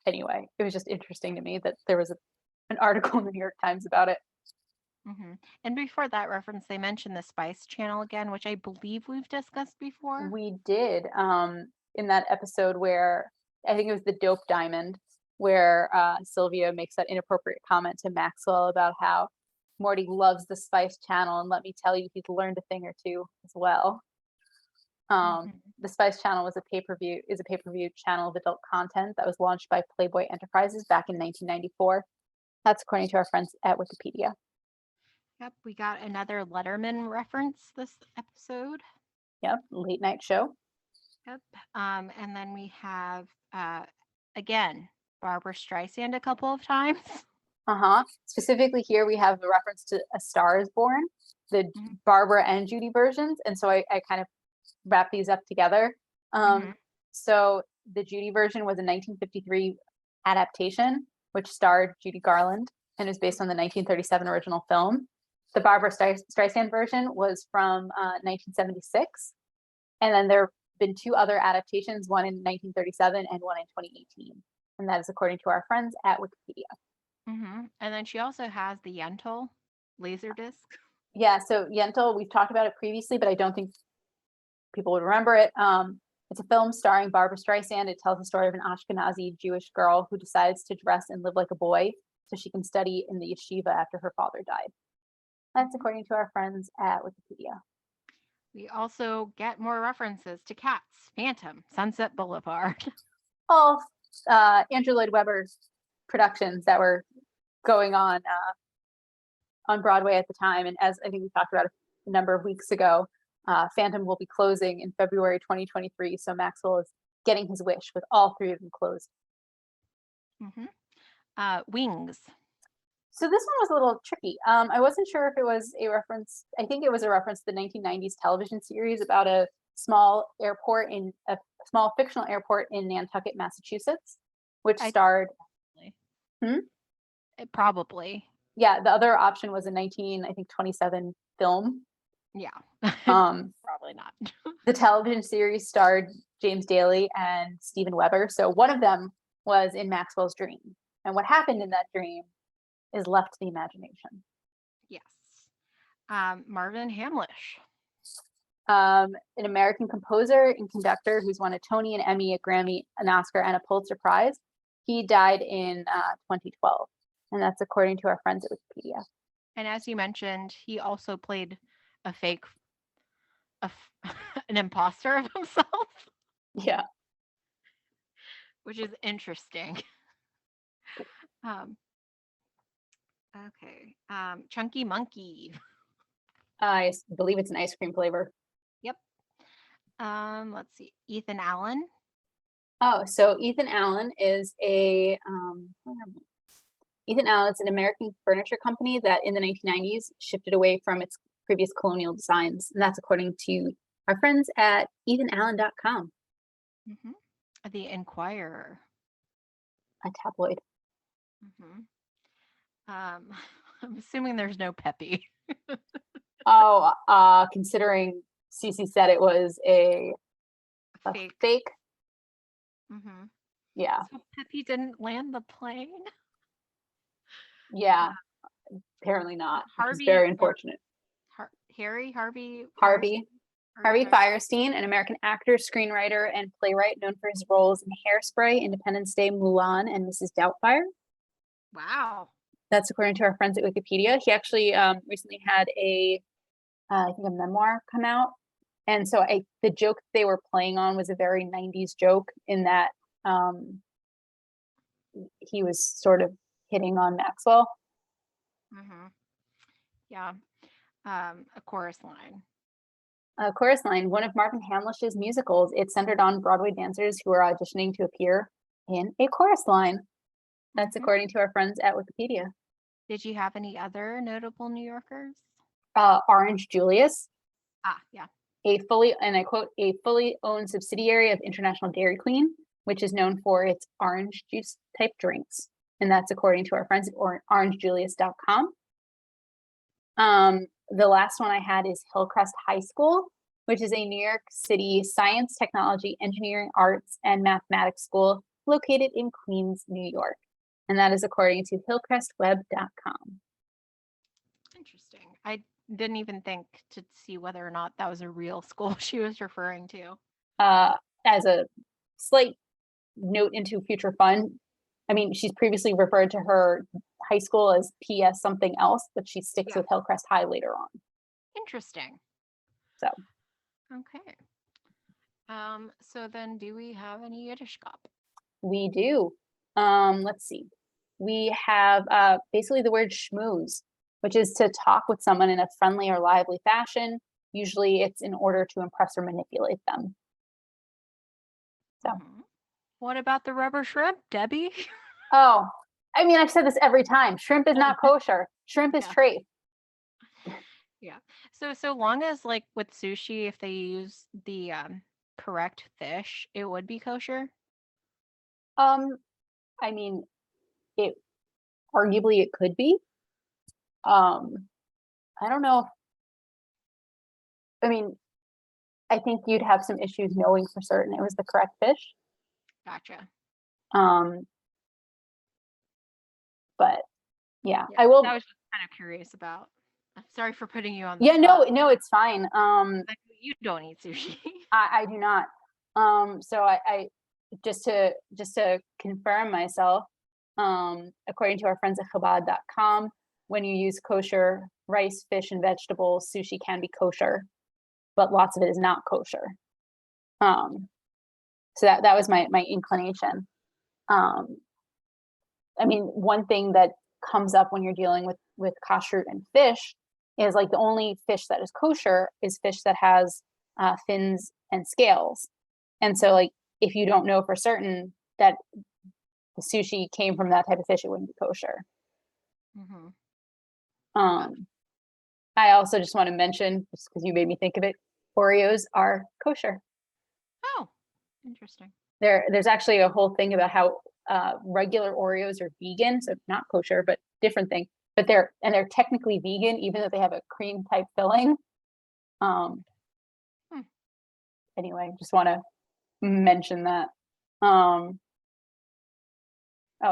anyway, it was just interesting to me that there was an article in the New York Times about it. And before that reference, they mentioned the Spice Channel again, which I believe we've discussed before. We did, in that episode where I think it was the Dope Diamond, where Sylvia makes that inappropriate comment to Maxwell about how Morty loves the Spice Channel, and let me tell you, he's learned a thing or two as well. hmm The Spice Channel is a pay-per-view channel of adult content that was launched by Playboy Enterprises back in 1994. That's according to our friends at Wikipedia. Yep, we got another Letterman reference this episode. Yep, late night show. Yep. And then we have again Barbara Streisand a couple of times. Specifically here, we have a reference to A Star Is Born, the Mhm. Barbara and Judy versions, and so I kind of wrap these up together. Mhm. So the Judy version was a 1953 adaptation, which starred Judy Garland and is based on the 1937 original film. The Barbara Streisand version was from 1976, and then there have been two other adaptations, one in 1937 and one in 2018, and that is according to our friends at Wikipedia. And then she also has the Yentl laser disc. Yeah, so Yentl, we've talked about it previously, but I don't think people would remember it. It's a film starring Barbara Streisand. It tells the story of an Ashkenazi Jewish girl who decides to dress and live like a boy so she can study in the yeshiva after her father died. That's according to our friends at Wikipedia. We also get more references to Cats, Phantom, Sunset Boulevard. All Andrew Lloyd Webber's productions that were going on Broadway at the time. And as I think we talked about a number of weeks ago, Phantom will be closing in February 2023. So Maxwell is getting his wish with all three of them closed. Wings. So this one was a little tricky. I wasn't sure if it was a reference. I think it was a reference to the 1990s television series about a small fictional airport in Nantucket, Massachusetts, which starred. Probably. Yeah, the other option was a 1927 film. Yeah. Probably not. The television series starred James Daly and Steven Weber. So one of them was in Maxwell's dream. And what happened in that dream is left to the imagination. Yes. Marvin Hamlish. An American composer and conductor who's won a Tony, an Emmy, a Grammy, an Oscar, and a Pulitzer Prize. He died in 2012. And that's according to our friends at Wikipedia. And as you mentioned, he also played a fake, an imposter of himself. Yeah. Which is interesting. Okay. Chunky Monkey. I believe it's an ice cream flavor. Yep. Let's see. Ethan Allen. Oh, so Ethan Allen is Ethan Allen is an American furniture company that in the 1990s shifted away from its previous colonial designs. And that's according to our friends at ethanallen.com. The Inquirer. A tabloid. I'm assuming there's no Peppy. Considering Cece said it was a fake. Yeah. So Peppy didn't land the plane. Yeah. Apparently not, which is Harvey very or unfortunate. Harvey Harvey. Firestein. Harvey Harvey Firestein. Firestein, an American actor, screenwriter, and playwright known for his roles in Hairspray, Independence Day, Mulan, and Mrs. Doubtfire. Wow. That's according to our friends at Wikipedia. He actually recently had I think a memoir come out. And so the joke they were playing on was a very 90s joke in that um, he was sort of hitting on Maxwell. Mm-hmm. Yeah. A chorus line. Chorus line, one of Marvin Hamlish's musicals, it centered on Broadway dancers who were auditioning to appear in a chorus line. That's Mhm. according to our friends at Wikipedia. Did you have any other notable New Yorkers? Orange Julius, Yeah. and I quote, a fully owned subsidiary of International Dairy Queen, which is known for its orange juice type drinks. And that's according to our friends at orangejulius.com. The last one I had is Hillcrest High School, which is a New York City science, technology, engineering, arts, and mathematics school located in Queens, New York. And that is according to hillcrestweb.com. Interesting. I didn't even think to see whether or not that was a real school she was referring to. As a slight note into future fun, I mean, she's previously referred to her high school as PS something else, but she sticks with Hillcrest High later on. Interesting. So. Okay. So then do we have any Yiddishkop? We do. Let's see. We have basically the word schmooze, which is to talk with someone in a friendly or lively fashion. Usually it's in order to impress or manipulate them. So. Mm-hmm. What about the rubber shrimp, Debbie? Oh, I mean, I've said this every time. Shrimp is not kosher. Shrimp is trafe. Yeah. So long as like with sushi, if they use the correct fish, it would be kosher. I mean, it arguably it could be. I don't know. I mean, I think you'd have some issues knowing for certain it was the correct fish. Gotcha. But yeah, Yeah, I will. I was just kind of curious about. I'm sorry for putting you on the Yeah, spot. no, it's fine. Like, you don't eat sushi. I do not. So I just to confirm myself, according to our friends at Chabad.com, when you use kosher rice, fish, and vegetables, sushi can be kosher, but lots of it is not kosher. So that was my inclination. I mean, one thing that comes up when you're dealing with kashrut and fish is like the only fish that is kosher is fish that has fins and scales. And so like if you don't know for certain that the sushi came from that type of fish, it wouldn't be kosher. Mm-hmm. I also just want to mention, just because you made me think of it, Oreos are kosher. Oh, interesting. There's actually a whole thing about how regular Oreos are vegan, so not kosher, but different thing. But they're technically vegan, even though they have a cream type filling. Anyway, just want to mention that. Oh,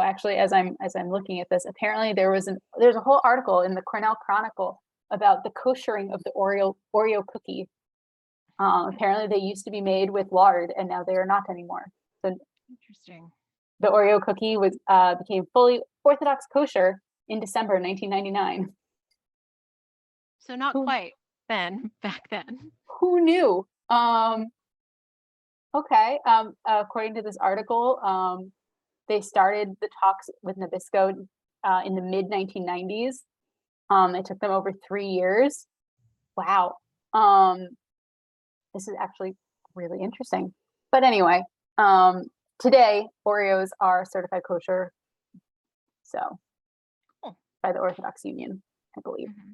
actually, as I'm looking at this, apparently there's a whole article in the Cornell Chronicle about the koshering of the Oreo cookie. Apparently, they used to be made with lard, and now they are not anymore. So Interesting. the Oreo cookie was became fully Orthodox kosher in December 1999. So not quite then, back then. Who knew? Okay. According to this article, they started the talks with Nabisco in the mid 1990s. It took them over 3 years. Wow. This is actually really interesting. But anyway, today Oreos are certified kosher. So Cool. by the Orthodox Union, I believe. Mm-hmm.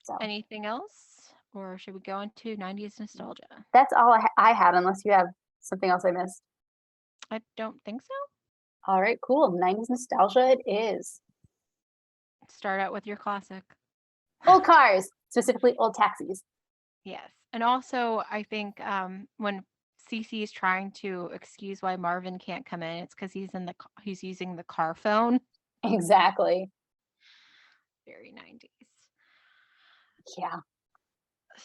So anything else, or should we go into 90s nostalgia? that's all I had, unless you have something else I missed. I don't think so. All right, cool. 90s nostalgia it is. Start out with your classic. Old cars, specifically old taxis. Yes. And also, I think when Cece is trying to excuse why Marvin can't come in, it's because he's using the car phone. Exactly. very 90s. Yeah.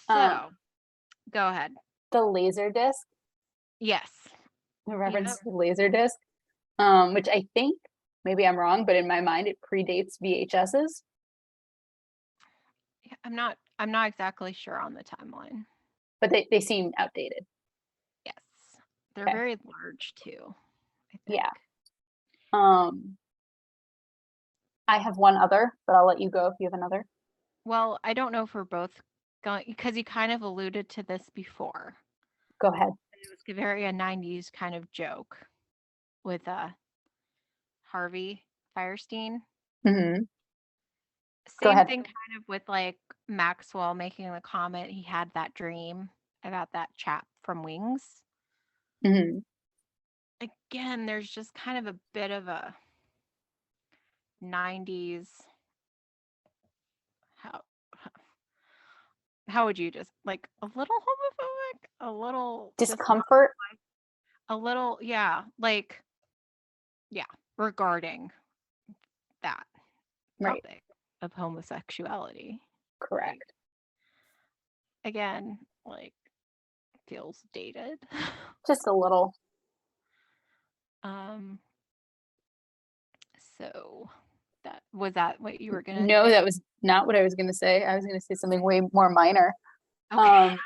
So, go ahead. The laser disc, Yes. the Yep. reference to the laser disc, which I think, maybe I'm wrong, but in my mind it predates VHSs. Yeah, I'm not exactly sure on the timeline. But they seem outdated. Yes. They're Okay. very large too, I think. Yeah. Um, I have one other, but I'll let you go if you have another. Well, I don't know if we're both going because you kind of alluded to this before. Go ahead. It was very a 90s kind of joke with Harvey Firestein. Hmm. Go Same ahead. thing kind of with like Maxwell making the comment he had that dream about that chap from Wings. Hmm. Again, there's just kind of a bit of a 90s how how would you just like a little homophobic, a little just not Discomfort. a little yeah, like yeah, regarding that Right. topic of homosexuality. Like Correct. again, like feels dated. Just a little. um so that what you were gonna No, say? that was not what I was going to say. I was going to say something way more minor. Okay. Um,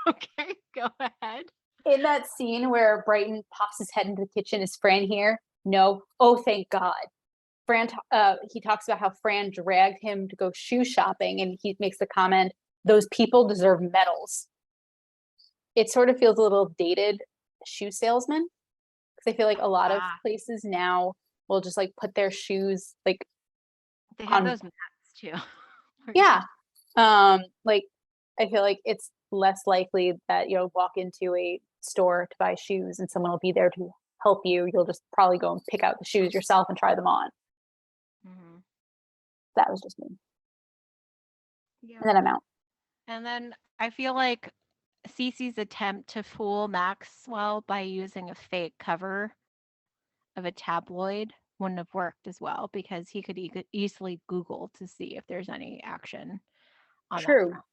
Okay, go ahead. in that scene where Brighton pops his head into the kitchen, is Fran here? No. Oh, thank God. He talks about how Fran dragged him to go shoe shopping, and he makes the comment, "Those people deserve medals." It sort of feels a little dated, shoe salesman, because I feel like a lot of Ah, places now will just like put their shoes like they have on. those mats too. Where you Yeah. just Like I feel like it's less likely that you'll walk into a store to buy shoes and someone will be there to help you. You'll just probably go and pick out the shoes yourself and try them on. mhm. That was just me. And Yep. then I'm out. And then I feel like Cece's attempt to fool Maxwell by using a fake cover of a tabloid wouldn't have worked as well because he could easily Google to see if there's any action on that True. front.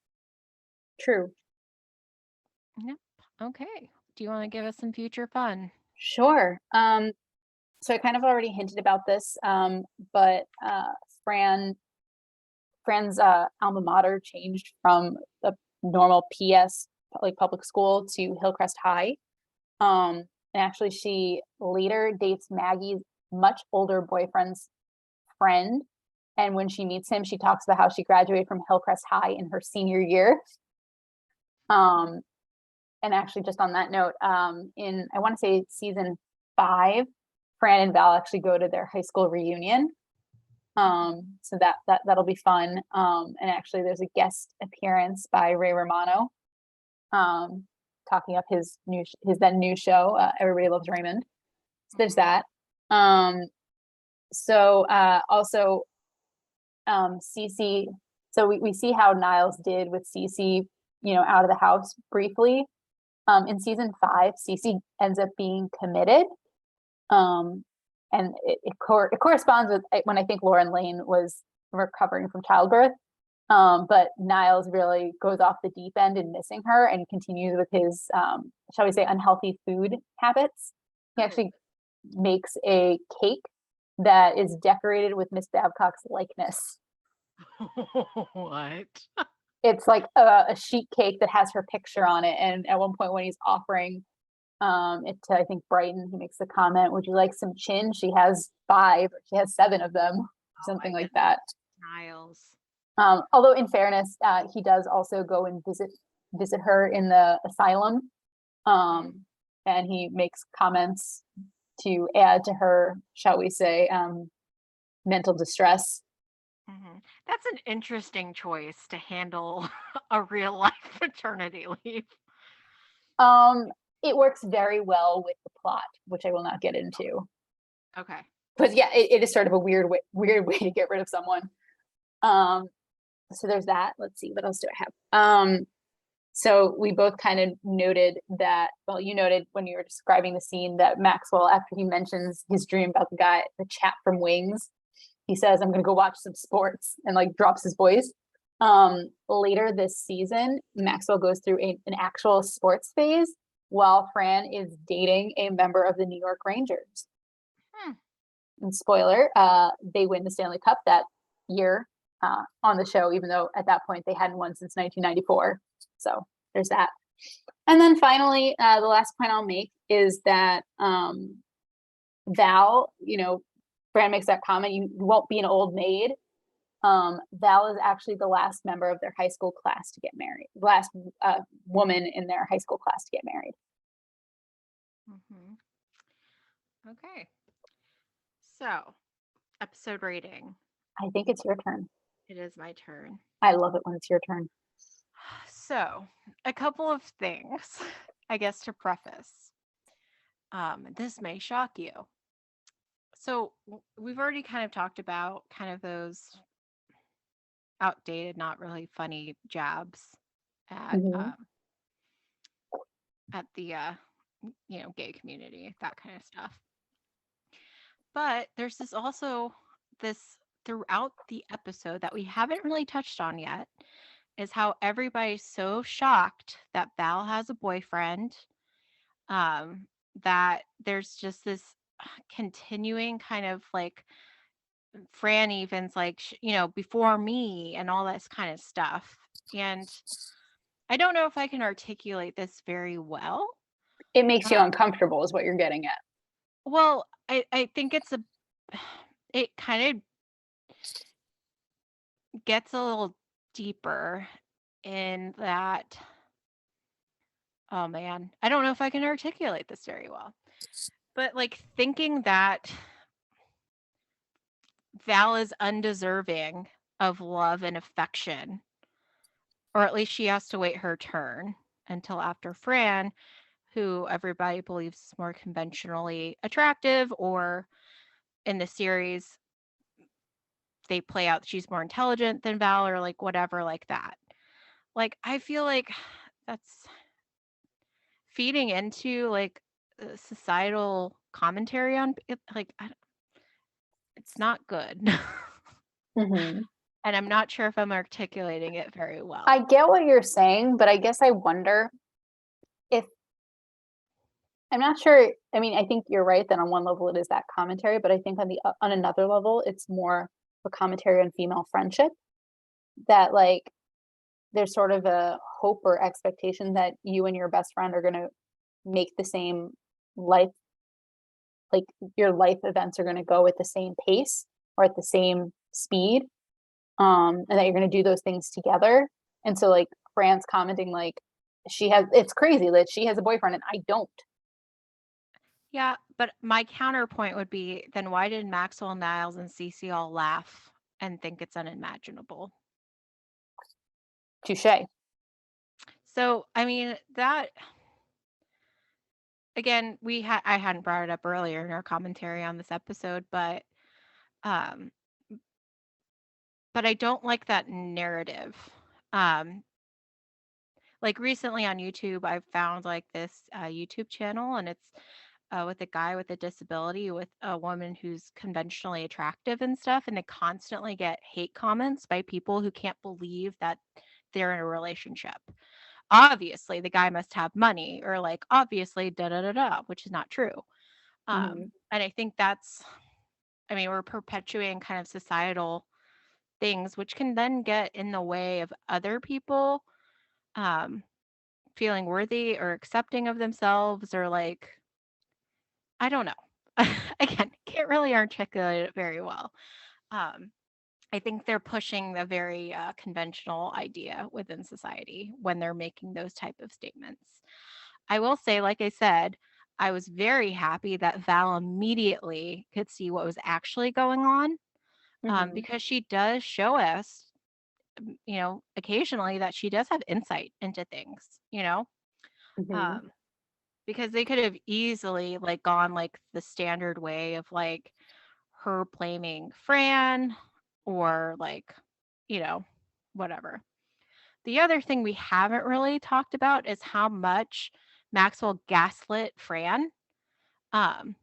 True. Yep. Okay. Do you want to give us some future fun? Sure. So I kind of already hinted about this, but Fran Fran's alma mater changed from the normal PS like public school to Hillcrest High. And actually, she later dates Maggie's much older boyfriend's friend. And when she meets him, she talks about how she graduated from Hillcrest High in her senior year. Um, and actually, just on that note, in I want to say season 5, Fran and Val actually go to their high school reunion. So that'll be fun. And actually, there's a guest appearance by Ray Romano, um, talking up his then new show, Everybody Loves Raymond. So there's Mhm. that. Um, also, Cece. So we see how Niles did with Cece, out of the house briefly. In season 5, Cece ends up being committed. Um, and it corresponds with when I think Lauren Lane was recovering from childbirth. But Niles really goes off the deep end in missing her and continues with his, shall we say, unhealthy food habits. He Oh. actually makes a cake that is decorated with Miss Babcock's likeness. What? It's like a sheet cake that has her picture on it. And at one point, when he's offering it to, I think, Brighton, he makes the comment, "Would you like some chin?" She has 5, she has 7 of them, Oh my something like goodness, that. Niles. Although in fairness, he does also go and visit her in the asylum, Mm. and he makes comments to add to her, shall we say, mental distress. Mhm. That's an interesting choice to handle a real life paternity leave. Um, it works very well with the plot, which I will not get into. Okay. But yeah, it is sort of a weird way to get rid of someone. Um, so there's that. Let's see, what else do I have? So we both kind of noted that, well, you noted when you were describing the scene that Maxwell, after he mentions his dream about the chap from Wings, he says, I'm going to go watch some sports and like drops his voice. Later this season, Maxwell goes through an actual sports phase while Fran is dating a member of the New York Rangers. Hmm. And spoiler, they win the Stanley Cup that year on the show, even though at that point they hadn't won since 1994. So there's that. And then finally, the last point I'll make is that Val, Fran makes that comment, you won't be an old maid. Val is actually the last member of their high school class to get married, last woman in their high school class to get married. Mm-hmm. Okay. So, episode rating. I think it's your turn. It is my turn. I love it when it's your turn. So, a couple of things, I guess, to preface. This may shock you. So, we've already kind of talked about kind of those outdated, not really funny jabs at Mm-hmm. the gay community, that kind of stuff. But there's this throughout the episode that we haven't really touched on yet, is how everybody's so shocked that Val has a boyfriend, that there's just this continuing kind of like Fran even's like, before me and all this kind of stuff. And I don't know if I can articulate this very well. It makes you Uh, uncomfortable, is what you're getting at. well, I think it kind of gets a little deeper in that. Oh man, I don't know if I can articulate this very well. But like thinking that Val is undeserving of love and affection, or at least she has to wait her turn until after Fran, who everybody believes is more conventionally attractive, or in the series, they play out she's more intelligent than Val, or like whatever, like that. Like, I feel like that's feeding into like societal commentary on it. Like, it's not good. Mm-hmm. And I'm not sure if I'm articulating it very I well. get what you're saying, but I guess I wonder if I'm not sure. I mean, I think you're right that on one level it is that commentary, but I think on another level it's more a commentary on female friendship, that like there's sort of a hope or expectation that you and your best friend are going to make the same life, like your life events are going to go at the same pace or at the same speed, and that you're going to do those things together. And so like Fran's commenting like it's crazy that she has a boyfriend and I don't. Yeah, but my counterpoint would be then why did Maxwell, Niles, and Cece all laugh and think it's unimaginable? Touche. So, I mean, that again, I hadn't brought it up earlier in our commentary on this episode, um but I don't like that narrative. Um like recently on YouTube, I found like this YouTube channel, and it's with a guy with a disability with a woman who's conventionally attractive and stuff, and they constantly get hate comments by people who can't believe that they're in a relationship. Obviously, the guy must have money, or like obviously da da da da, which is not true. Mm-hmm. And I think I mean, we're perpetuating kind of societal things, which can then get in the way of other people um, feeling worthy or accepting of themselves, or like, I don't know. Again, can't really articulate it very well. Um, I think they're pushing the very conventional idea within society when they're making those type of statements. I will say, like I said, I was very happy that Val immediately could see what was actually going on, Mm-hmm. because she does show us, occasionally that she does have insight into things, Mm-hmm. um, because they could have easily like gone like the standard way of like her blaming Fran, or like, you know, whatever. The other thing we haven't really talked about is how much Maxwell gaslit Fran. Um,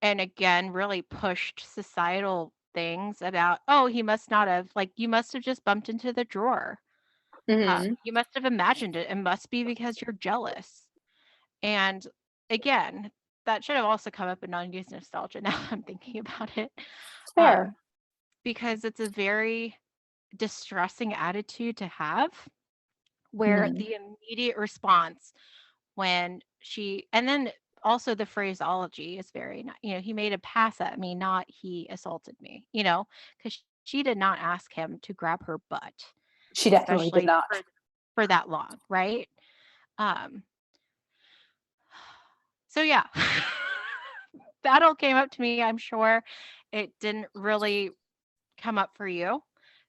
and again, really pushed societal things about, oh, he must not have, like, you must have just bumped into the drawer. Hmm. You must have imagined it. It must be because you're jealous. And again, that should have also come up in 90s nostalgia now that I'm thinking about it. Fair. Um, because it's a very distressing attitude to have, where Hmm. the immediate response when she, and then also the phraseology is very, he made a pass at me, not he assaulted me, because she did not ask him to grab her butt, She definitely did especially not. for that long, right? Um, so yeah, that all came up to me. I'm sure it didn't really come up for you.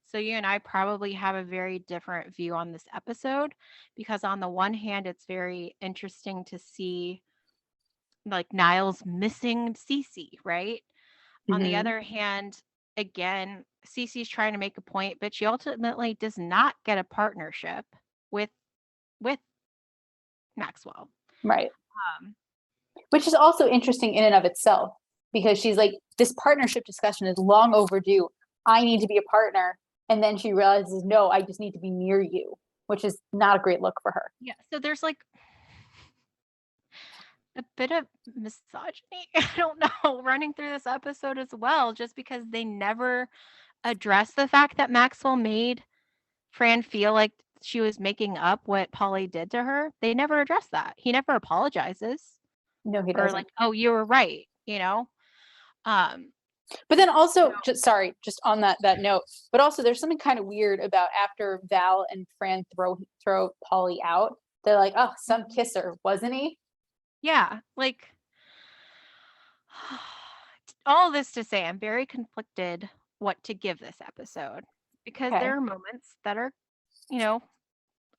So you and I probably have a very different view on this episode, because on the one hand, it's very interesting to see like Niles missing Cece, right? On the Hmm. other hand, again, Cece's trying to make a point, but she ultimately does not get a partnership with with Maxwell. Right. Um, Which is also interesting in and of itself because she's like, this partnership discussion is long overdue. I need to be a partner. And then she realizes, no, I just need to be near you, which is not a great look for her. yeah, so there's like a bit of misogyny, I don't know, running through this episode as well, just because they never address the fact that Maxwell made Fran feel like she was making up what Polly did to her. They never address that. He never apologizes No, he or like, doesn't. "Oh, you were right." Um, But then so also, just sorry, just on that note, but also there's something kind of weird about after Val and Fran throw Polly out. They're like, oh, some Mhm. kisser, wasn't he? Yeah, like all this to say I'm very conflicted what to give this episode, because Okay. there are moments that are, you know,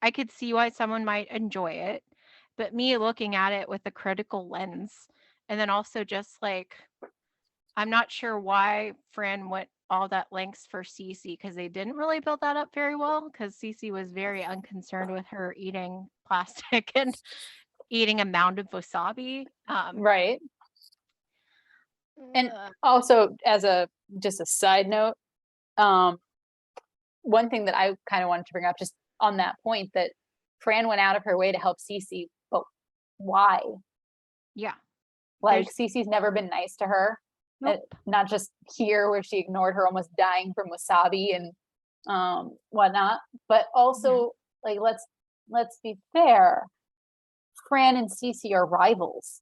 I could see why someone might enjoy it, but me looking at it with a critical lens, and then also just like I'm not sure why Fran went all that lengths for Cece, because they didn't really build that up very well, because Cece was very unconcerned with her eating plastic and eating a mound of wasabi. Right. And Ugh, also, as a just a side note, um, one thing that I kind of wanted to bring up just on that point that Fran went out of her way to help Cece, but why? yeah, Like there's Cece's never been nice to her, nope. not just here where she ignored her almost dying from wasabi and whatnot, but Mhm, also like let's be fair. Fran and Cece are rivals,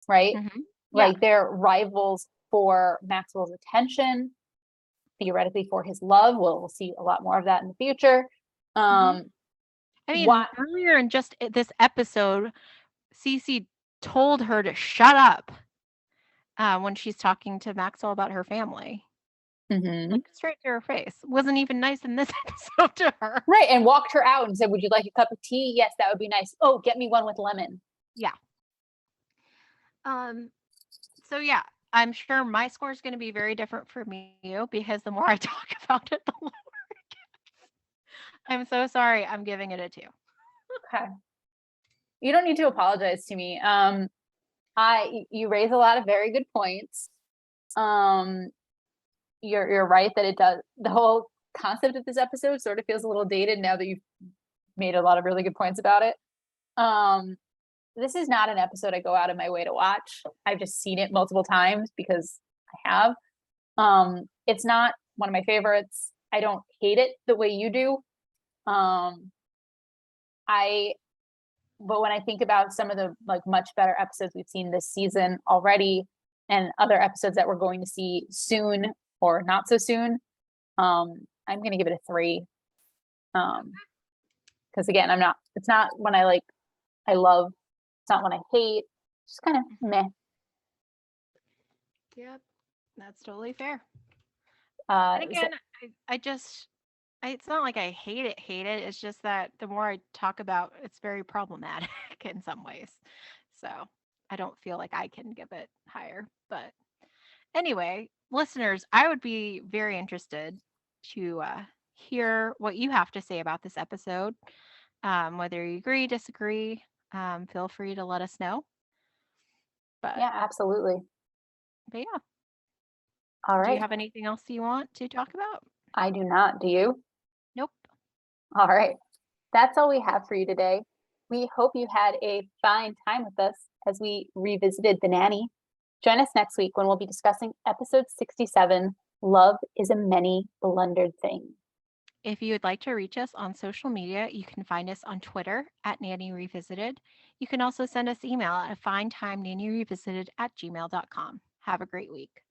right? mhm, yeah, Like they're rivals for Maxwell's attention, theoretically for his love. We'll see a lot more of that in the future. mhm. Um, I mean, what? earlier in just this episode, Cece told her to shut up when she's talking to Maxwell about her family. Mhm. Like straight to her face. Wasn't even nice in this episode to her. Right, and walked her out and said, "Would you like a cup of tea? Yes, that would be nice. Oh, get me one with lemon." Yeah. Um, so yeah, I'm sure my score is going to be very different from you, because the more I talk about it, the lower. I'm so sorry. I'm giving it a 2. Okay. You don't need to apologize to me. You raise a lot of very good points. Um, you're right that it does. The whole concept of this episode sort of feels a little dated now that you've made a lot of really good points about it. Um, this is not an episode I go out of my way to watch. I've just seen it multiple times because I have. It's not one of my favorites. I don't hate it the way you do. Um, I but when I think about some of the like much better episodes we've seen this season already and other episodes that we're going to see soon or not so soon, I'm gonna give it a 3. Because again, it's not when I love, it's not when I hate, just kind of Mhm. meh. Yep, that's totally fair. Uh, And so, again, I just, it's not like I hate it. It's just that the more I talk about, it's very problematic in some ways. So I don't feel like I can give it higher. But anyway, listeners, I would be very interested to hear what you have to say about this episode. Whether you agree, disagree, feel free to let us know. But yeah, absolutely. but yeah. All Do you right. have anything else you want to talk about? I do not. Do you? Nope. All right. That's all we have for you today. We hope you had a fine time with us as we revisited The Nanny. Join us next week when we'll be discussing episode 67, Love is a Many Blundered Thing. If you would like to reach us on social media, you can find us on Twitter at Nanny Revisited. You can also send us email at findtimenannyrevisited@gmail.com. Have a great week.